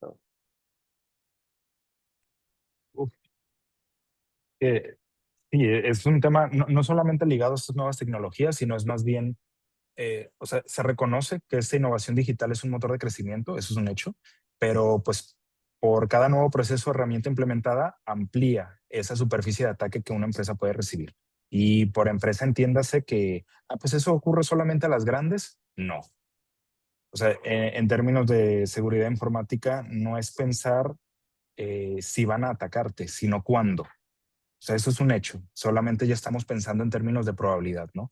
¿No? Uf, sí, es un tema no solamente ligado a estas nuevas tecnologías, sino es más bien, o sea, se reconoce que esta innovación digital es un motor de crecimiento, eso es un hecho, pero pues por cada nuevo proceso o herramienta implementada amplía esa superficie de ataque que una empresa puede recibir. Y por empresa entiéndase que, pues eso ocurre solamente a las grandes. No. O sea, en términos de seguridad informática, no es pensar si van a atacarte, sino cuándo. O sea, eso es un hecho. Solamente ya estamos pensando en términos de probabilidad, ¿no?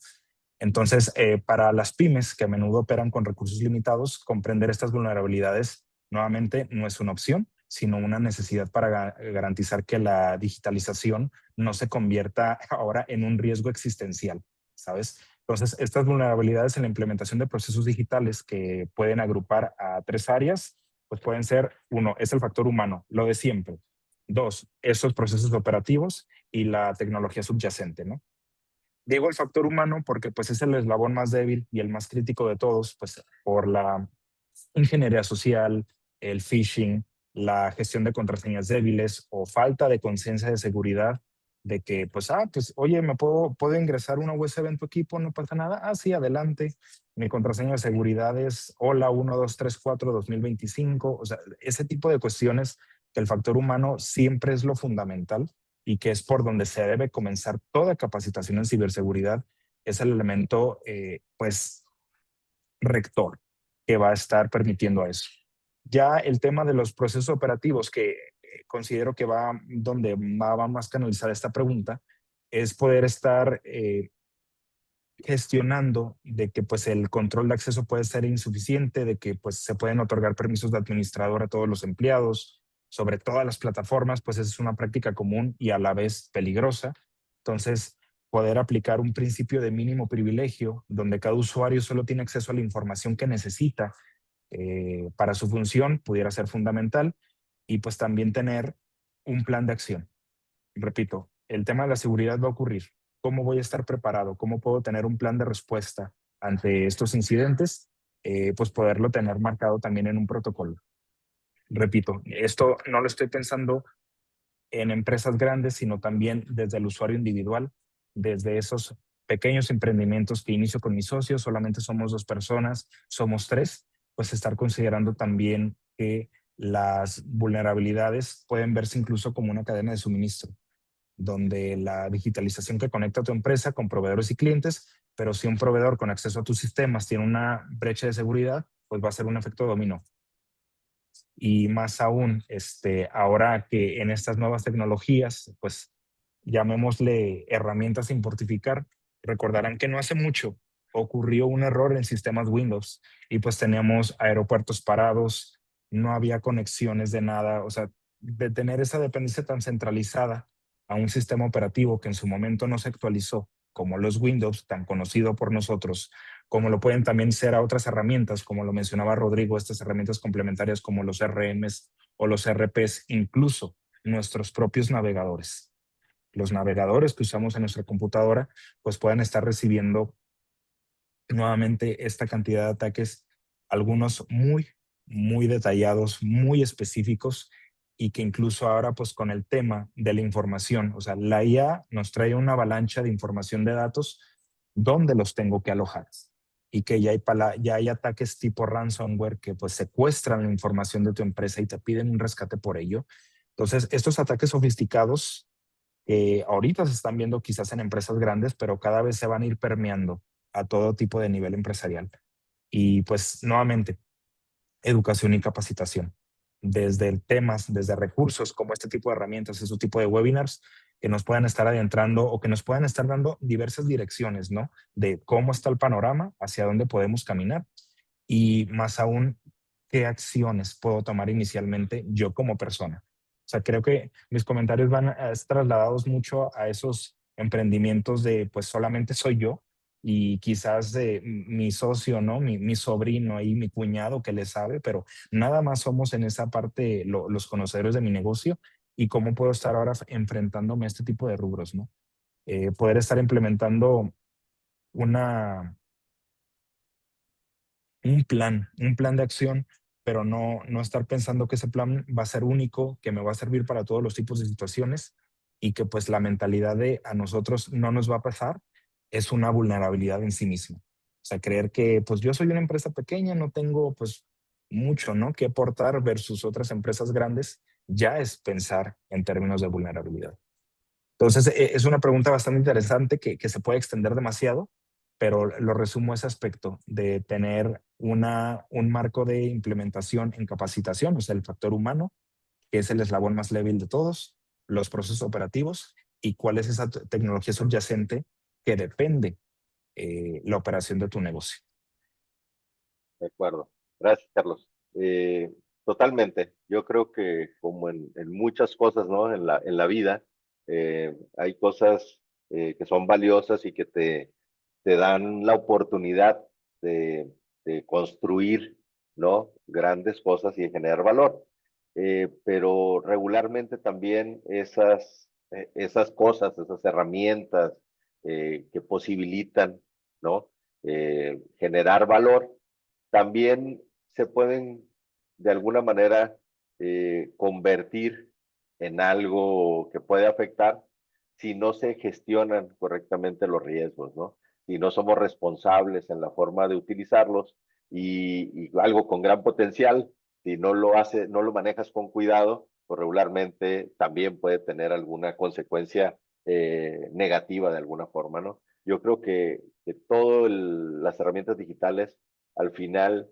Entonces, para las pymes que a menudo operan con recursos limitados, comprender estas vulnerabilidades nuevamente no es una opción, sino una necesidad para garantizar que la digitalización no se convierta ahora en un riesgo existencial, ¿sabes? Entonces, estas vulnerabilidades en la implementación de procesos digitales que pueden agrupar a 3 áreas, pues pueden ser, uno, es el factor humano, lo de siempre. Dos, esos procesos operativos y la tecnología subyacente, ¿no? Digo el factor humano porque pues es el eslabón más débil y el más crítico de todos, pues por la ingeniería social, el phishing, la gestión de contraseñas débiles o falta de conciencia de seguridad de que pues oye, puedo ingresar una USB en tu equipo, no pasa nada. Ah, sí, adelante. Mi contraseña de seguridad es hola 1234-2025. O sea, ese tipo de cuestiones que el factor humano siempre es lo fundamental y que es por donde se debe comenzar toda capacitación en ciberseguridad, es el elemento, pues, rector que va a estar permitiendo eso. Ya el tema de los procesos operativos, que considero que va donde va más canalizada esta pregunta, es poder estar gestionando de que pues el control de acceso puede ser insuficiente, de que pues se pueden otorgar permisos de administrador a todos los empleados, sobre todas las plataformas, pues esa es una práctica común y a la vez peligrosa. Entonces, poder aplicar un principio de mínimo privilegio, donde cada usuario solo tiene acceso a la información que necesita para su función, pudiera ser fundamental, y pues también tener un plan de acción. Repito, el tema de la seguridad va a ocurrir. ¿Cómo voy a estar preparado? ¿Cómo puedo tener un plan de respuesta ante estos incidentes? Pues poderlo tener marcado también en un protocolo. Repito, esto no lo estoy pensando en empresas grandes, sino también desde el usuario individual, desde esos pequeños emprendimientos que inicio con mis socios, solamente somos 2 personas, somos 3, pues estar considerando también que las vulnerabilidades pueden verse incluso como una cadena de suministro, donde la digitalización que conecta a tu empresa con proveedores y clientes, pero si un proveedor con acceso a tus sistemas tiene una brecha de seguridad, pues va a ser un efecto dominó. Y más aún, ahora que en estas nuevas tecnologías, pues llamémosle herramientas sin fortificar, recordarán que no hace mucho ocurrió un error en sistemas Windows y pues teníamos aeropuertos parados, no había conexiones de nada, o sea, de tener esa dependencia tan centralizada a un sistema operativo que en su momento no se actualizó, como los Windows, tan conocido por nosotros, como lo pueden también ser a otras herramientas, como lo mencionaba Rodrigo, estas herramientas complementarias como los RMs o los RPs, incluso nuestros propios navegadores. Los navegadores que usamos en nuestra computadora, pues pueden estar recibiendo nuevamente esta cantidad de ataques, algunos muy, muy detallados, muy específicos, y que incluso ahora pues con el tema de la información, o sea, la IA nos trae una avalancha de información de datos, ¿dónde los tengo que alojar? Y que ya hay ataques tipo ransomware que pues secuestran la información de tu empresa y te piden un rescate por ello. Entonces, estos ataques sofisticados ahorita se están viendo quizás en empresas grandes, pero cada vez se van a ir permeando a todo tipo de nivel empresarial. Y pues nuevamente, educación y capacitación, desde temas, desde recursos como este tipo de herramientas, este tipo de webinars, que nos puedan estar adentrando o que nos puedan estar dando diversas direcciones, ¿no? De cómo está el panorama, hacia dónde podemos caminar y más aún, qué acciones puedo tomar inicialmente yo como persona. O sea, creo que mis comentarios van trasladados mucho a esos emprendimientos de pues solamente soy yo y quizás de mi socio, ¿no? Mi sobrino y mi cuñado que le sabe, pero nada más somos en esa parte los conocedores de mi negocio y cómo puedo estar ahora enfrentándome a este tipo de rubros, ¿no? Poder estar implementando una, un plan de acción, pero no estar pensando que ese plan va a ser único, que me va a servir para todos los tipos de situaciones y que pues la mentalidad de a nosotros no nos va a pasar es una vulnerabilidad en sí misma. O sea, creer que pues yo soy una empresa pequeña, no tengo pues mucho, ¿no?, que aportar versus otras empresas grandes, ya es pensar en términos de vulnerabilidad. Entonces, es una pregunta bastante interesante que se puede extender demasiado, pero lo resumo a ese aspecto de tener un marco de implementación en capacitación, o sea, el factor humano, que es el eslabón más débil de todos, los procesos operativos y cuál es esa tecnología subyacente que depende la operación de tu negocio. De acuerdo. Gracias, Carlos. Totalmente. Yo creo que como en muchas cosas, ¿no? En la vida, hay cosas que son valiosas y que te dan la oportunidad de construir, ¿no? Grandes cosas y de generar valor. Pero regularmente también esas cosas, esas herramientas que posibilitan, ¿no? Generar valor, también se pueden de alguna manera convertir en algo que puede afectar si no se gestionan correctamente los riesgos, ¿no? Si no somos responsables en la forma de utilizarlos y algo con gran potencial, si no lo manejas con cuidado, pues regularmente también puede tener alguna consecuencia negativa de alguna forma, ¿no? Yo creo que todas las herramientas digitales al final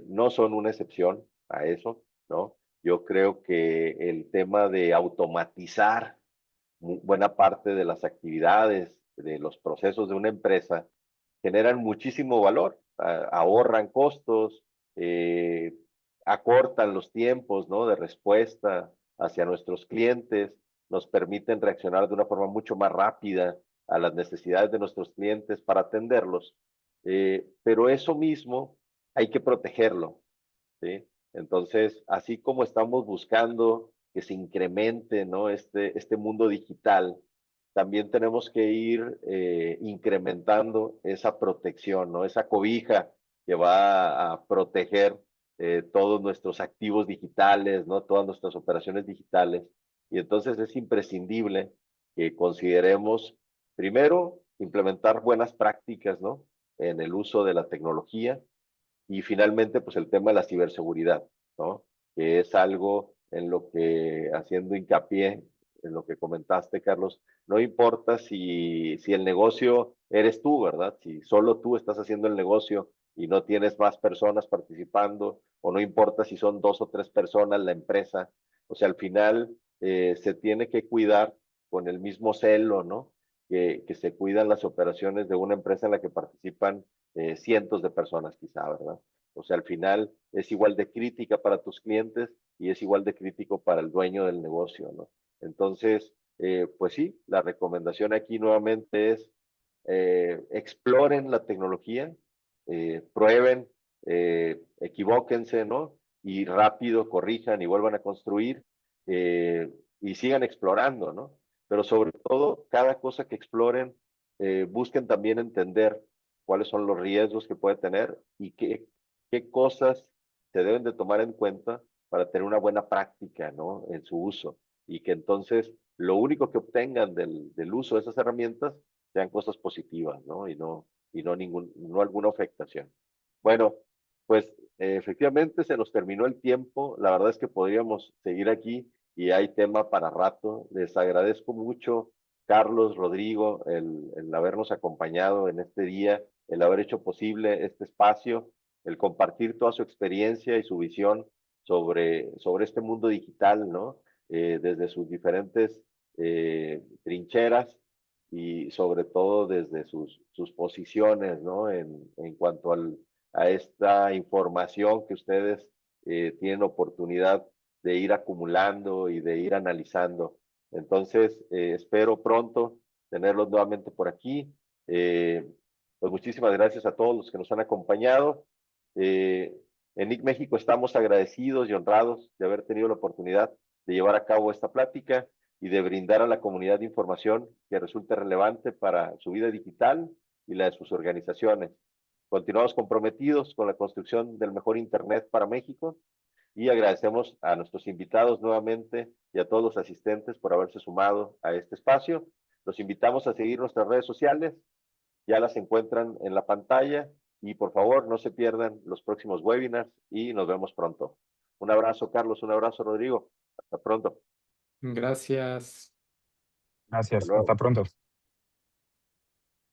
no son una excepción a eso, ¿no? Yo creo que el tema de automatizar buena parte de las actividades, de los procesos de una empresa, generan muchísimo valor, ahorran costos, acortan los tiempos, ¿no? De respuesta hacia nuestros clientes, nos permiten reaccionar de una forma mucho más rápida a las necesidades de nuestros clientes para atenderlos. Pero eso mismo hay que protegerlo, ¿sí? Entonces, así como estamos buscando que se incremente, ¿no? Este mundo digital, también tenemos que ir incrementando esa protección, ¿no? Esa cobija que va a proteger todos nuestros activos digitales, ¿no? Todas nuestras operaciones digitales. Y entonces es imprescindible que consideremos, primero, implementar buenas prácticas, ¿no? En el uso de la tecnología, y finalmente, pues el tema de la ciberseguridad, ¿no? Que es algo en lo que, haciendo hincapié en lo que comentaste, Carlos, no importa si el negocio eres tú, ¿verdad? Si solo tú estás haciendo el negocio y no tienes más personas participando, o no importa si son 2 o 3 personas la empresa, o sea, al final se tiene que cuidar con el mismo celo, ¿no? Que se cuidan las operaciones de una empresa en la que participan cientos de personas quizá, ¿verdad? O sea, al final es igual de crítica para tus clientes y es igual de crítico para el dueño del negocio, ¿no? Entonces, pues sí, la recomendación aquí nuevamente es exploren la tecnología, prueben, equivóquense, ¿no? Y rápido corrijan y vuelvan a construir y sigan explorando, ¿no? Pero sobre todo, cada cosa que exploren, busquen también entender cuáles son los riesgos que puede tener y qué cosas se deben de tomar en cuenta para tener una buena práctica, ¿no? En su uso. Y que entonces lo único que obtengan del uso de esas herramientas sean cosas positivas, ¿no? No alguna afectación. Bueno, pues efectivamente se nos terminó el tiempo. La verdad es que podríamos seguir aquí y hay tema para rato. Les agradezco mucho, Carlos, Rodrigo, el habernos acompañado en este día, el haber hecho posible este espacio, el compartir toda su experiencia y su visión sobre este mundo digital, ¿no? Desde sus diferentes trincheras y sobre todo desde sus posiciones, ¿no? En cuanto a esta información que ustedes tienen oportunidad de ir acumulando y de ir analizando. Entonces, espero pronto tenerlos nuevamente por aquí. Pues muchísimas gracias a todos los que nos han acompañado. En NIC México estamos agradecidos y honrados de haber tenido la oportunidad de llevar a cabo esta plática y de brindar a la comunidad información que resulte relevante para su vida digital y la de sus organizaciones. Continuamos comprometidos con la construcción del mejor Internet para México y agradecemos a nuestros invitados nuevamente y a todos los asistentes por haberse sumado a este espacio. Los invitamos a seguir nuestras redes sociales, ya las encuentran en la pantalla y por favor no se pierdan los próximos webinars y nos vemos pronto. Un abrazo, Carlos, un abrazo, Rodrigo. Hasta pronto. Gracias. Gracias. luego. Hasta pronto.